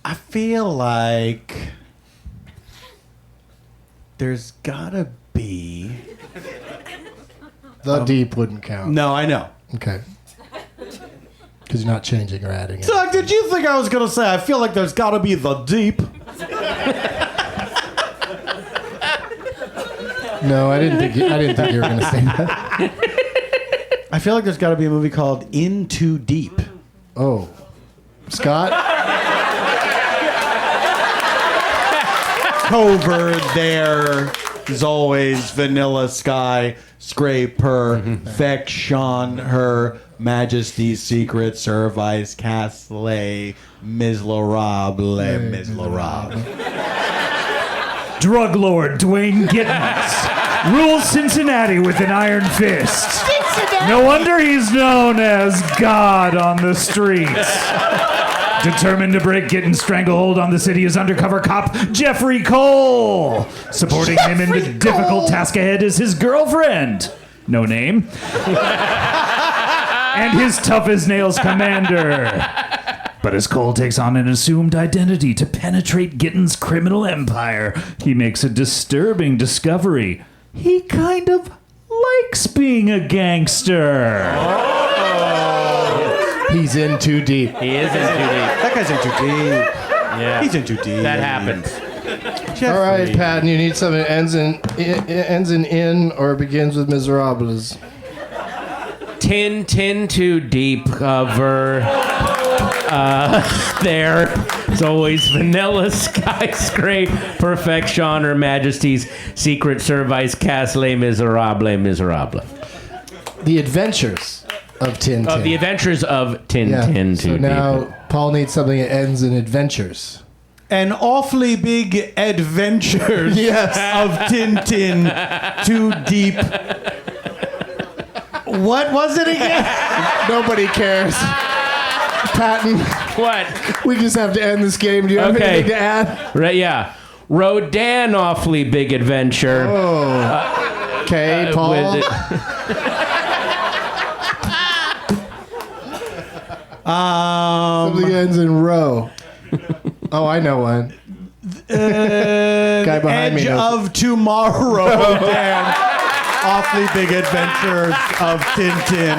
I feel like there's gotta be. The deep wouldn't count. No, I know. Okay. Because you're not changing or adding it. Doug, did you think I was gonna say I feel like there's gotta be the deep? No, I didn't think you were going to say that. I feel like there's got to be a movie called In Too Deep. Oh. Scott? Over there is always Vanilla Sky, Scraper, Perfection, Her Majesty's Secret Service, Castle, Miserable. Drug lord Dwayne Gittins rules Cincinnati with an iron fist. No wonder he's known as God on the streets. Determined to break Gittins' stranglehold on the city is undercover cop Jeffrey Cole. Supporting him in the difficult task ahead is his girlfriend, no name, and his tough-as-nails commander. But as Cole takes on an assumed identity to penetrate Gittins' criminal empire, he makes a disturbing discovery. He kind of likes being a gangster. He's in too deep. He is in too deep. That guy's in too deep. Yeah. He's in too deep. That happens. All right, Patton, you need something that ends in in or begins with miserables. Tin too deep. There is always Vanilla Skyscraper, Perfection, Her Majesty's Secret Service, Castle, Miserable. The Adventures of Tin. Of the Adventures of Tin too so deep. now Paul needs something that ends in adventures. An awfully big adventures of Tintin Too Deep. What was it again? Nobody cares. Patton, What? we just have to end this game. Do you have Okay. anything to add? Right, yeah. Rodan Awfully Big Adventure. Okay, Paul. With Something ends in row. Oh, I know one. Guy behind me Edge knows. of Tomorrow. Dan. Awfully Big Adventures of Tintin.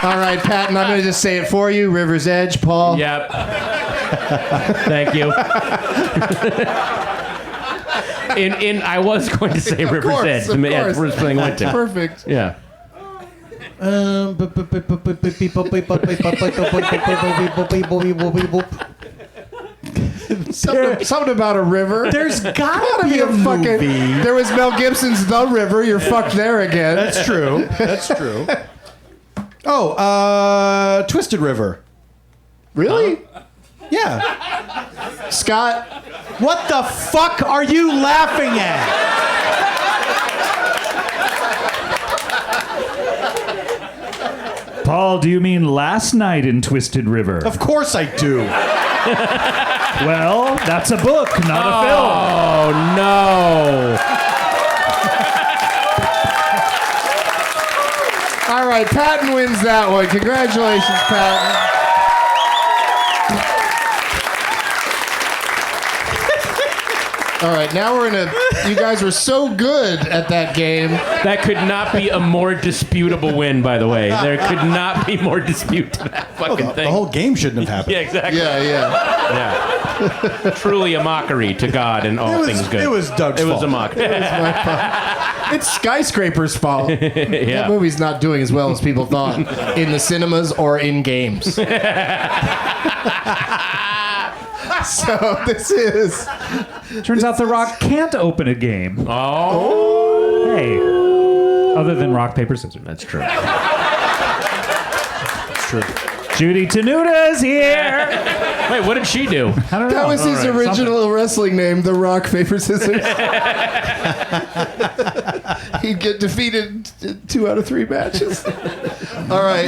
All right, Patton, I'm going to just say it for you. River's Edge, Paul. Yep. Thank you. I was going to say River's course, Edge. of Yeah, course. River's Playing went to. Perfect. Yeah. Something about a river. There's gotta be a fucking. movie. There was Mel Gibson's The River. You're fucked there again. That's true. That's true. Oh, Twisted River. Really? Yeah. Scott, What the fuck are you laughing at? Paul, do you mean last night in Twisted River? Of course I do. Well, that's a book, not a film. Oh, no. all right, Patton wins that one. Congratulations, Patton. All right, now we're in a. You guys were so good at that game. That could not be a more disputable win, by the way. There could not be more dispute to that fucking The thing. whole game shouldn't have happened. Yeah, exactly. Yeah. Yeah. Truly a mockery to God and all things good. It was Doug's It was fault. a mockery. It's Skyscraper's fault. That Yeah. movie's not doing as well as people thought in the cinemas or in games. So this is. Turns out The Rock can't open a game. Oh. Hey. Other than rock, paper, scissors. That's true. Judy Tenuta is here. Wait, what did she do? I don't know. That was his All right, original wrestling name, The Rock, Paper, Scissors. He'd get defeated 2 out of 3 matches. All right.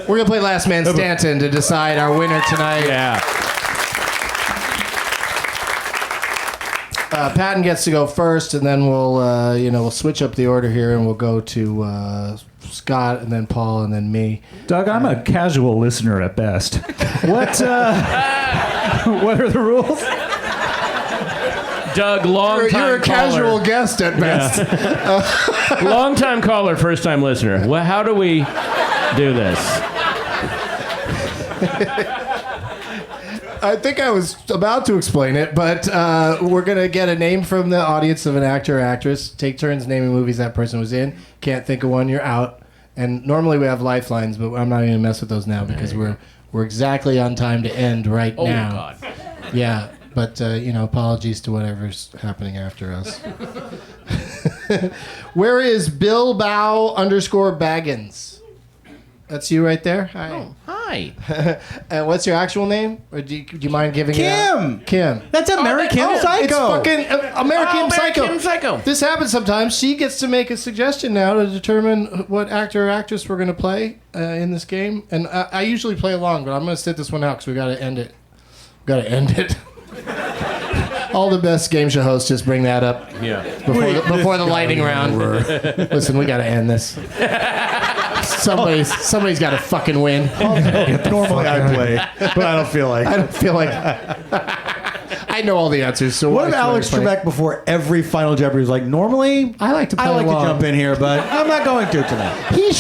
We're going to play Last Man Stanton to decide our winner tonight. Yeah. Patton gets to go first, and then we'll switch up the order here, and we'll go to Scott, and then Paul, and then me. Doug, I'm a casual listener at best. What are the rules? Doug, long You're time a casual guest at best. Long time caller, first time listener. Well, how do we do this? I think I was about to explain it, but we're going to get a name from the audience of an actor or actress. Take turns naming movies that person was in. Can't think of one, you're out. And normally we have lifelines, but I'm not going to mess with those now because we're exactly on time to end right now. Oh, God. Yeah, but, apologies to whatever's happening after us. Where is Bilbao_Baggins? That's you right there? Hi. Oh, hi. And what's your actual name? Or do you mind giving it out? Kim. That's American Psycho. It's fucking American Psycho. American Psycho. This happens sometimes. She gets to make a suggestion now to determine what actor or actress we're going to play in this game. And I usually play along, but I'm going to sit this one out because we got to end it. All the best game show hosts just bring that up before the lightning round. Listen, we got to end this. Somebody's got to fucking win. Normally I play, but I don't feel like. I know all the answers. So What if Alex Trebek before every Final Jeopardy was like, normally I like to play to along. jump in here, but I'm not going to tonight. He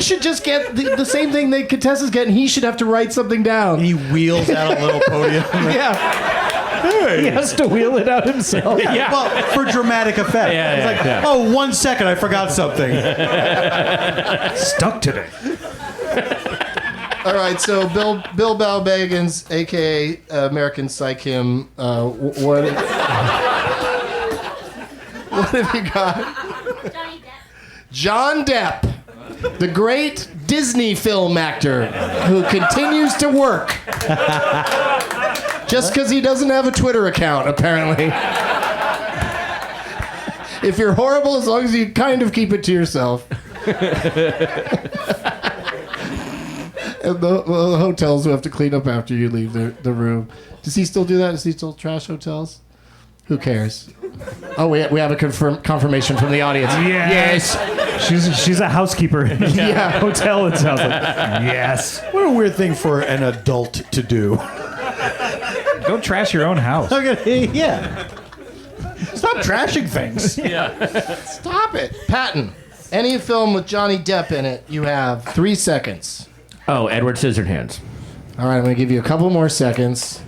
should just get the same thing the contestants get, and he should have to write something down. He wheels out a little podium. Yeah. He has to wheel it out himself. Yeah. Well, for dramatic effect. Yeah, It's like, yeah. oh, 1 second, I forgot something. Stuck today. All right, so Bilbao Baggins, a.k.a. American Psych-Him, what have you got? Johnny Depp. John Depp, the great Disney film actor who continues to work. Just because he doesn't have a Twitter account, apparently. If you're horrible, as long as you kind of keep it to yourself. And the hotels who have to clean up after you leave the room. Does he still do that? Does he still trash hotels? Who cares? Oh, we have a confirmation from the audience. Yes. She's a housekeeper in a Yeah. hotel, it sounds like. Yes. What a weird thing for an adult to do. Don't trash your own house. Yeah. Stop trashing things. Stop it. Patton, any film with Johnny Depp in it, you have 3 seconds. Oh, Edward Scissorhands. All right, I'm going to give you a couple more seconds.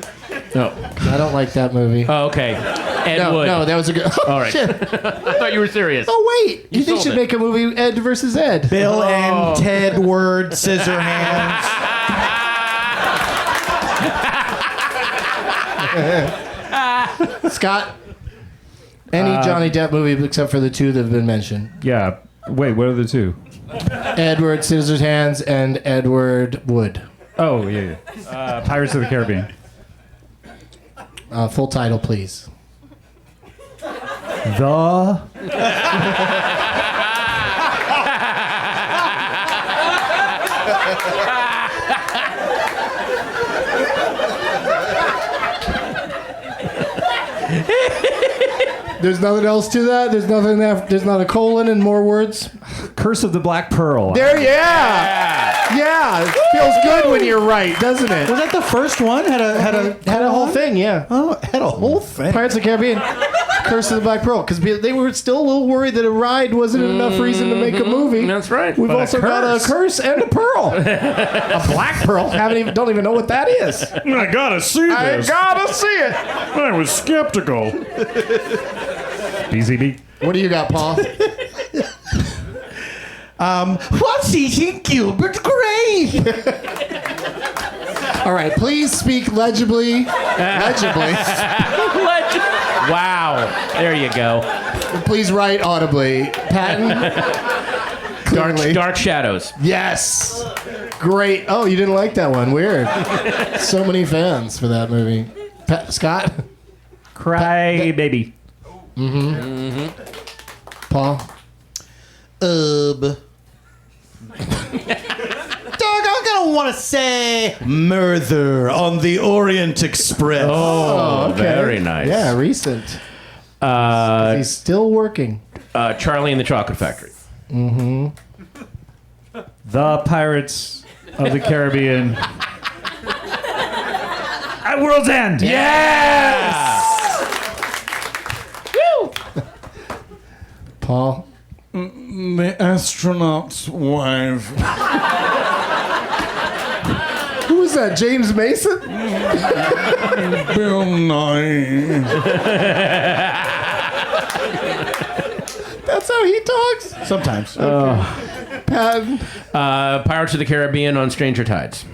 No. I don't like that movie. Oh, okay. Ed Wood. No, that was a good... Oh, All right. shit. I thought you were serious. Oh, wait. You think sold should it. make a movie Ed versus Ed. Bill and Ted Word Scissorhands. Scott, any Johnny Depp movie except for the two that have been mentioned. Yeah. Wait, what are the two? Edward Scissorhands and Edward Wood. Oh, yeah. Pirates of the Caribbean. Full title, please. The... There's nothing else to that? There's nothing. There's not a colon and more words? Curse of the Black Pearl. There, yeah. It feels good when you're right, doesn't it? Was that the first one? Had a whole thing, yeah. Oh, had a whole thing. Pirates of the Caribbean, Curse of the Black Pearl, because they were still a little worried that a ride wasn't enough reason to make a movie. That's right. We've But a also got a curse and a pearl. A black pearl. Don't even know what that is. I gotta see this. gotta see it. I was skeptical. BZB. What do you got, Paul? What's eating Gilbert Grape? All right, please speak legibly. Legibly. Wow. There you go. Please write audibly. Patton. Dark Shadows. Yes. Great. Oh, you didn't like that one. Weird. So many fans for that movie. Scott? Cry baby. Paul? Doug, I'm gonna want to say Murder on the Orient Express. Oh, very nice. Yeah, recent. He's still working. Charlie and the Chocolate Factory. The Pirates of the Caribbean. At World's End. Yes! Paul? The astronaut's wife. Who is that? James Mason? Bill Nye. That's how he talks. Sometimes. Patton. Pirates of the Caribbean on Stranger Tides.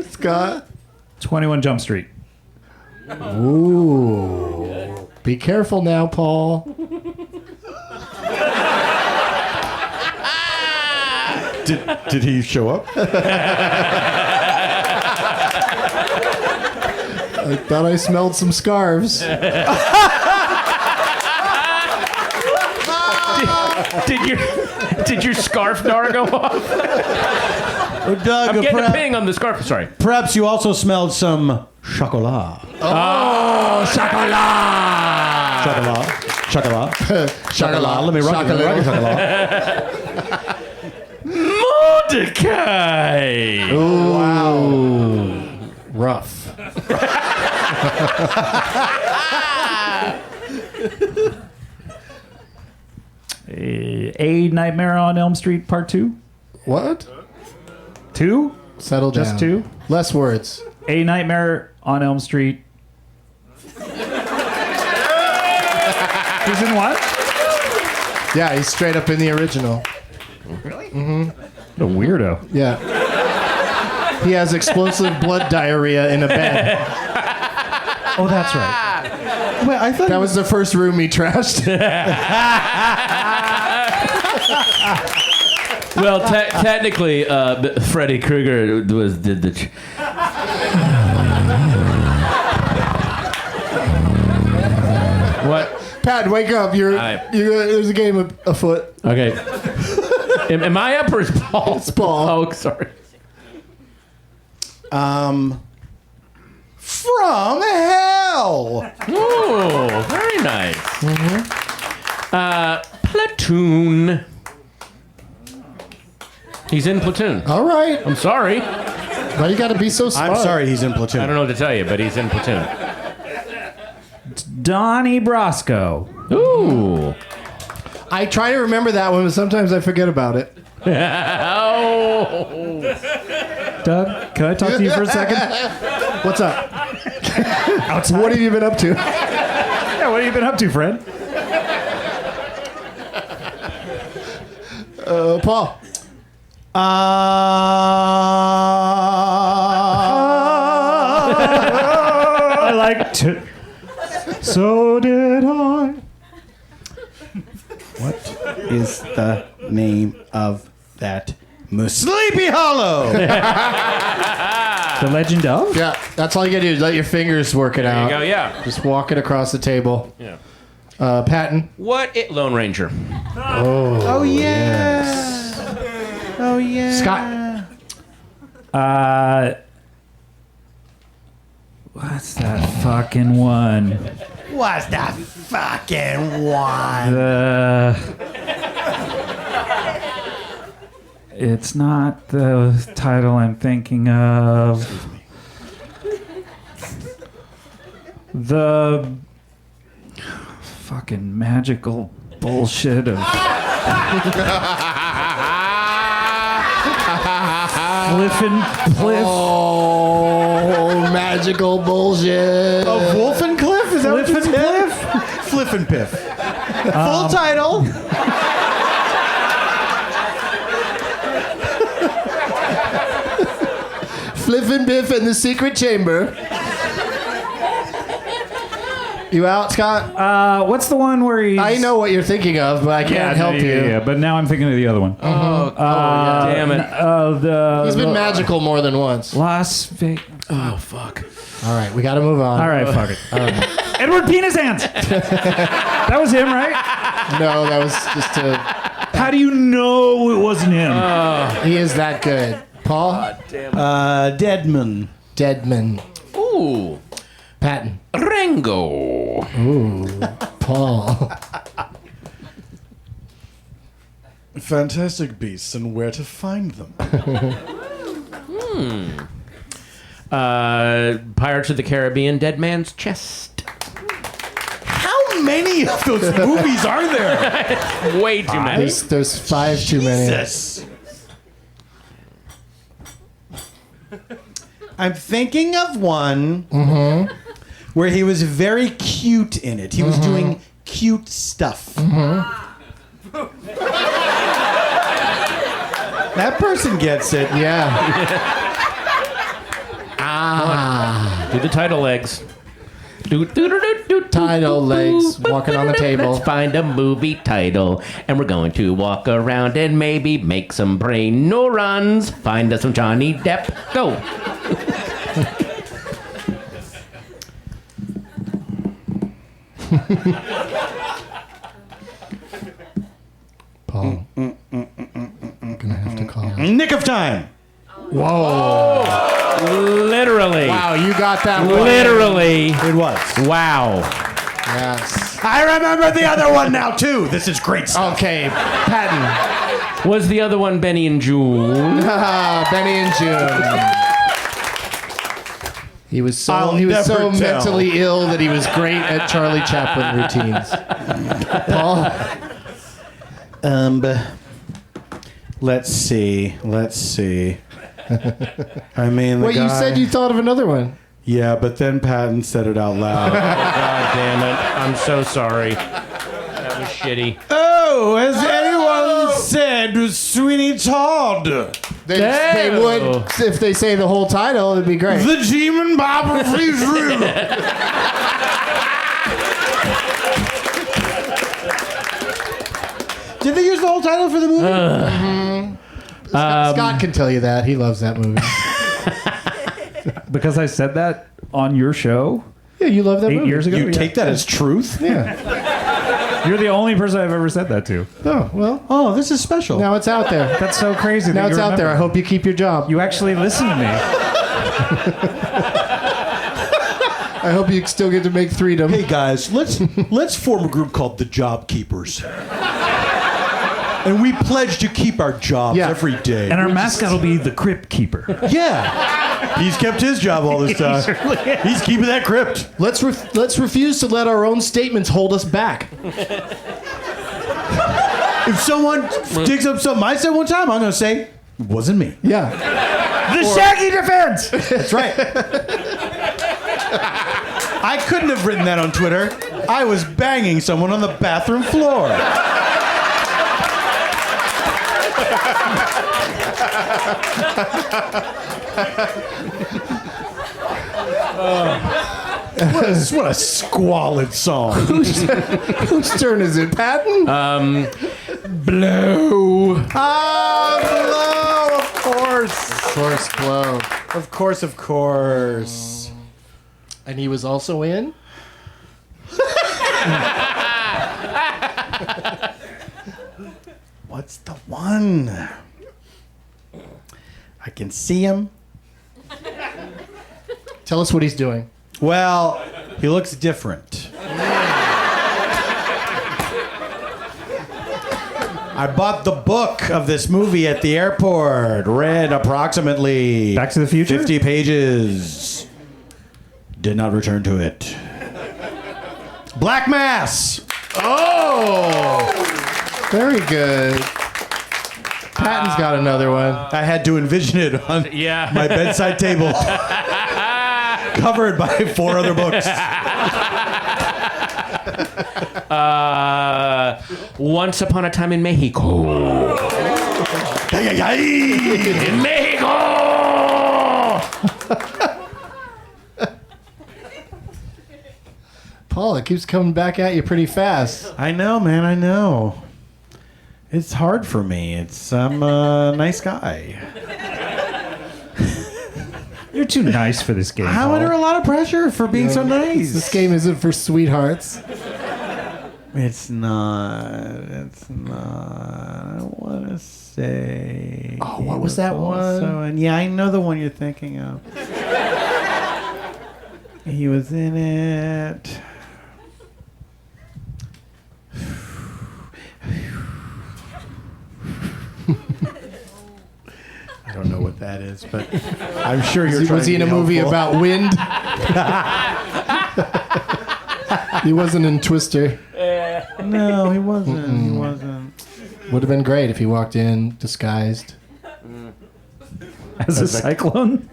Scott. 21 Jump Street. Ooh. Be careful now, Paul. Did he show up? I thought I smelled some scarves. Did your scarf door go off? Doug, I'm getting a ping on the scarf. Sorry. perhaps you also smelled some chocolat. Oh, chocolat. Chocolat. Chocolat. Let me rock it. Chocolat. Mordecai. Wow. Rough. A Nightmare on Elm Street Part 2? What? 2? Settle down. Just 2? Less words. A Nightmare on Elm Street. He's in what? Yeah, he's straight up in the original. What a weirdo. Yeah. He has explosive blood diarrhea in a bed. Oh, that's right. Wait, I thought That was the first room he trashed. Well, technically, Freddy Krueger did the. What? Pat, wake up. There's a game afoot. Okay. Am I up or is Paul? It's Paul. Oh, sorry. From hell. Oh, very nice. Platoon. He's in Platoon. All right. I'm sorry. Why you gotta be so smart? I'm sorry, he's in Platoon. I don't know what to tell you, but he's in Platoon. Donnie Brasco. Ooh. I try to remember that one, but sometimes I forget about it. Oh. Doug, can I talk to you for a second? What's up? Outside. What have you been up to? Yeah, what have you been up to, friend? Paul. I liked it. So did I. What is the name of that moose? Sleepy Hollow. The Legend of? Yeah, that's all you gotta do is let your fingers work it out. There you go, yeah. Just walk it across the table. Yeah. Patton. What? Lone Ranger. Oh yeah. Oh yeah. Scott. What's that fucking one? What's that fucking one? It's not the title I'm thinking of. The fucking magical bullshit of Cliff and Cliff. Oh, magical bullshit. Of Wolf and Cliff? Is that Cliff what you and said? Cliff? Fliff and Piff. Full title. Fliff and Biff in the secret chamber. You out, Scott? What's the one where he's... I know what you're thinking of, but I can't help you. Yeah, but now I'm thinking of the other one. Damn it. He's been magical more than once. Las Vegas. Oh, fuck. All right, we got to move on. All right, fuck it. Edward Penis Hands. That was him, right? No, that was just a... How do you know it wasn't him? He is that good. Paul? Deadman. Deadman. Ooh. Patton. Rango. Ooh. Paul. Fantastic beasts and where to find them. Pirates of the Caribbean, Dead Man's Chest. How many of those movies are there? Way too many. There's 5 too many. Jesus. I'm thinking of one where he was very cute in it. He was doing cute stuff. That person gets it. Yeah. Do the title legs. Title legs, walking on the table. Let's find a movie title, and we're going to walk around and maybe make some brain neurons. Find us some Johnny Depp. Go. Paul. Gonna have to call. Nick of Time. Whoa. Literally. Wow, you got that one. Literally. It was. Wow. Yes. I remember the other one now, too. This is great stuff. Okay, Patton. Was the other one Benny and June? Benny and June. He was so I'll he was so never tell. mentally ill that he was great at Charlie Chaplin routines. Paul. Let's see. I mean, the Wait, guy... you said you thought of another one. Yeah, but then Patton said it out loud. God damn it. I'm so sorry. That was shitty. Oh, has anyone said Sweeney Todd? They would if they say the whole title. It'd be great. The demon barber freeze room. Did they use the whole title for the movie? Scott can tell you that. He loves that movie. Because I said that on your show Yeah, you love that 8 movie. years ago. You Yeah. take that as truth? Yeah. You're the only person I've ever said that to. Oh, well, Oh, this is special. now it's out there. That's so crazy. that Now it's you out there. I remember. hope you keep your job. You actually listen to me. I hope you still get to make Freedom. Hey guys, let's form a group called the Job Keepers. And we pledge to keep our jobs Yeah. every day. And our mascot will be the Crypt Keeper. Yeah. He's kept his job all this time. He's keeping that crypt. Let's refuse to let our own statements hold us back. If someone digs up something I said one time, I'm going to say, it wasn't me. Yeah. The Shaggy Defense! That's right. I couldn't have written that on Twitter. I was banging someone on the bathroom floor. What a squalid song. Whose turn is it, Patton? Blow. Blow, of course. Of course, Blow. Of course, of course. And he was also in? What's the one? I can see him. Tell us what he's doing. Well, he looks different. I bought the book of this movie at the airport. Read approximately Back to the Future? 50 pages. Did not return to it. Black Mass. Oh! Very good. Patton's got another one. I had to envision it on Yeah. my bedside table. Covered by 4 other books. Once Upon a Time in Mexico. In Mexico! Paul, it keeps coming back at you pretty fast. I know, man, I know. It's hard for me. I'm a nice guy. You're too nice for this game. I'm Paul. under a lot of pressure for being so nice. This game isn't for sweethearts. It's not. I don't want to say. Oh, what was that one? And yeah, I know the one you're thinking of. He was in it. I don't know what that is, but I'm sure you're trying Was he in to a be movie helpful. about wind? He wasn't in Twister. No, he wasn't. He wasn't. Would have been great if he walked in disguised. As a cyclone?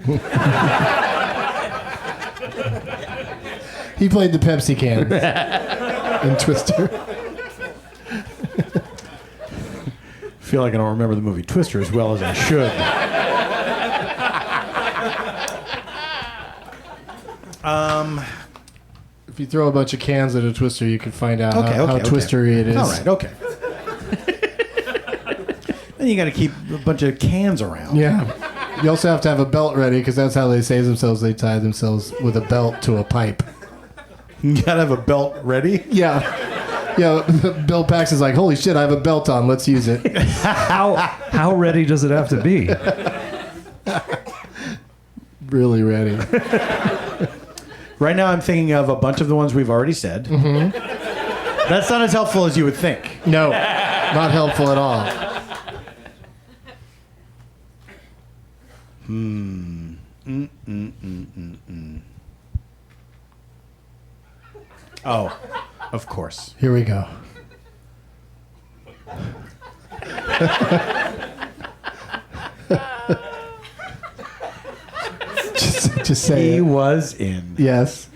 He played the Pepsi can in Twister. I feel like I don't remember the movie Twister as well as I should. If you throw a bunch of cans at a Twister, you can find out how twistery it is. All right, okay. Then you got to keep a bunch of cans around. Yeah. You also have to have a belt ready because that's how they save themselves. They tie themselves with a belt to a pipe. You got to have a belt ready? Yeah. Yeah. Bill Pax is like, holy shit, I have a belt on. Let's use it. How ready does it have to be? Really ready. Right now I'm thinking of a bunch of the ones we've already said. Mm-hmm. That's not as helpful as you would think. No, not helpful at all. Oh, of course. Here we go. just say He it. was in. Yes.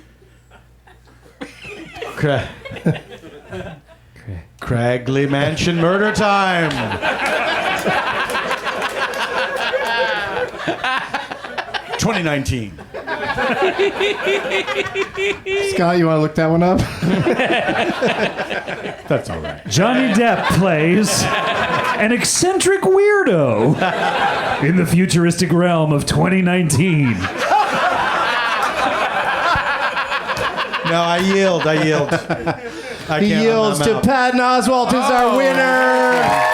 Cragley Mansion Murder Time. 2019. Scott, you want to look that one up? That's all right. Johnny Depp plays an eccentric weirdo in the futuristic realm of 2019. No, I yield. I He can't- yields I'm to out. Patton Oswalt, who's our winner.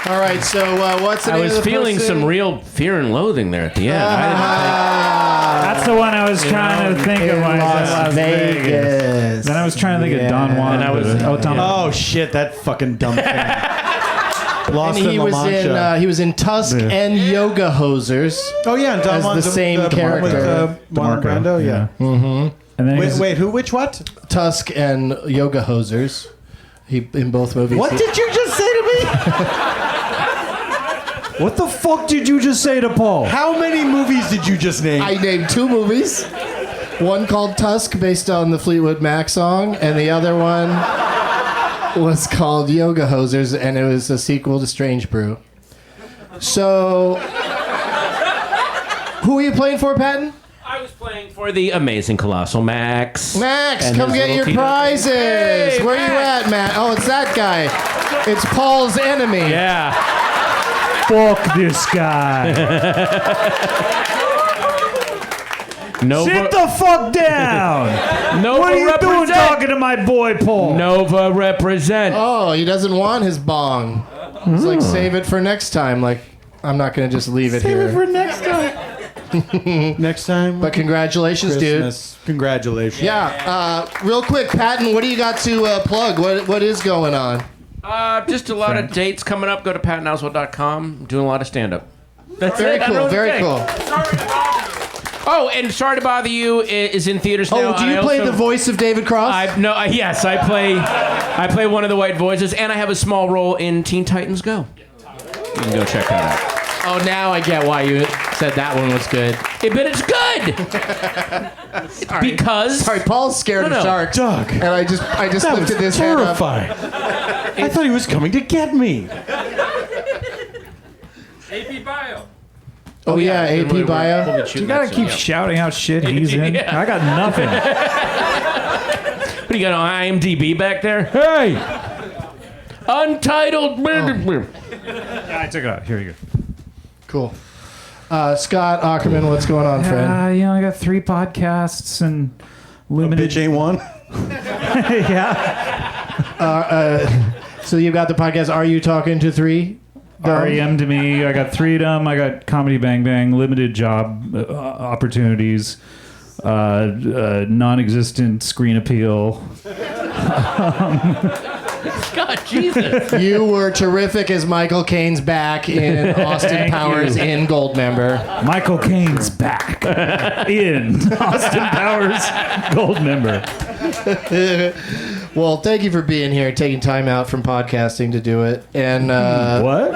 All right, so what's the I name was of the feeling person? some real fear and loathing there at the end. That's the one I was trying to think of when I said Las Vegas. Then I was trying to think of Don Juan. And I was- Tom. Oh shit! That fucking dumb thing. Lost And he in La was Mancha. he was in Tusk and Yoga Hosers. Oh yeah, and Don as Juan's the same one character. with Marlon Brando. Yeah. And then he was- Wait, who? Which what? Tusk and Yoga Hosers. He in both movies. What did you just say to me? What the fuck did you just say to Paul? How many movies did you just name? I named two movies. One called Tusk, based on the Fleetwood Mac song, and the other one was called Yoga Hosers, and it was a sequel to Strange Brew. So, who are you playing for, Patton? I was playing for the amazing Colossal Max. Max, And come his get little your Tito. prizes. Hey, Where you at, Matt? Oh, it's that guy. It's Paul's enemy. Yeah. Fuck this guy. Nova, Sit the fuck down. Nova What are you doing represent. talking to my boy Paul? Nova represent. Oh, he doesn't want his bong. It's like, save it for next time. Like, I'm not going to just leave it here. next time. Next time. But congratulations, Christmas. Congratulations. dude. Yeah, real quick, Patton, what do you got to plug? What is going on? Just a lot of dates coming up. Go to pattonoswalt.com. I'm doing a lot of stand-up. That's Very it. I don't know cool, what to very say. cool. Oh, and Sorry to Bother You is in theaters now. Oh, do you I play also- the voice of David Cross? Yes, I play one of the white voices, and I have a small role in Teen Titans Go. You can go check that out. Oh, now I get why you said that one was good. But it's good because Sorry, Paul's scared No. of sharks. Doug. And I just That was lifted his head up. terrifying. I thought he was coming to get me. AP Bio. Oh, yeah, and AP Bio. we'll be shooting You gotta that keep soon, shouting out shit he's in. Yeah. I got nothing. What do you got on IMDb back there? Hey, Untitled. I took it out. Here you go. Cool. Scott Aukerman, what's going on, friend? I got 3 podcasts and limited. Bitch ain't one. Yeah. So you got the podcast, Are You Talking to 3? REM to me. I got Freedom. I got Comedy Bang Bang. Limited job opportunities. Non-existent screen appeal. God, Jesus. You were terrific as Michael Caine's back in Austin Thank Powers you. in Goldmember. Michael Caine's back in Austin Powers Goldmember. Well, thank you for being here, taking time out from podcasting to do it. And What?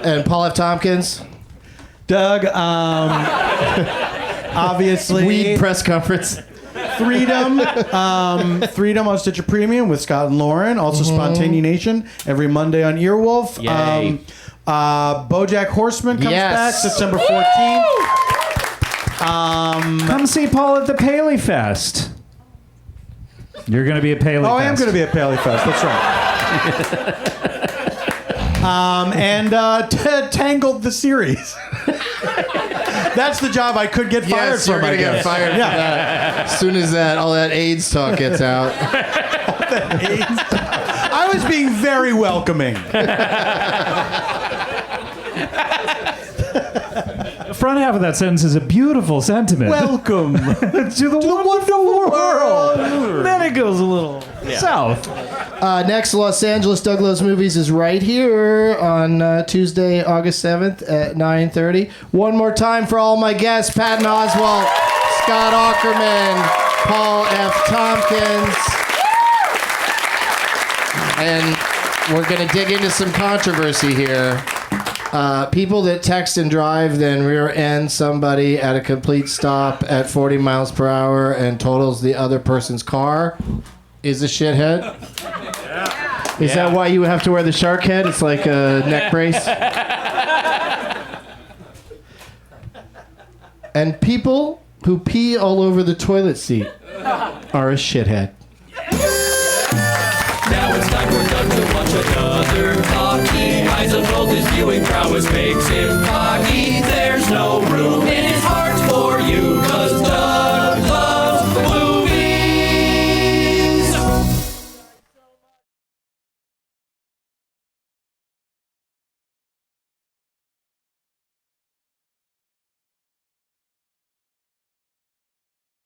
and Paul F. Tompkins, Doug, obviously, Weed press conference. Freedom on Stitcher Premium with Scott and Lauren. Also, Spontaneous Nation every Monday on Earwolf. Yay. BoJack Horseman comes Yes. back September 14th. Come see Paul at the Paley Fest. You're going to be at Paley Fest. Oh, I am going to be at Paley Fest. That's right. And Tangled the series. That's the job I could get fired Yes, from. you're gonna get fired for that. As soon as all that AIDS talk gets out. I was being very welcoming. The front half of that sentence is a beautiful sentiment. Welcome to the wonderful world. Then it goes a little south. Next, Los Angeles Doug Loves Movies is right here on Tuesday, August 7th at 9:30. One more time for all my guests, Patton Oswalt, Scott Aukerman, Paul F. Tompkins. And we're going to dig into some controversy here. People that text and drive, then rear end somebody at a complete stop at 40 miles per hour and totals the other person's car is a shithead. Is that why you have to wear the shark head? It's like a neck brace. And people who pee all over the toilet seat are a shithead. Now it's time for Doug to watch another talkie. Eyes of both his viewing prowess makes him cocky. There's no room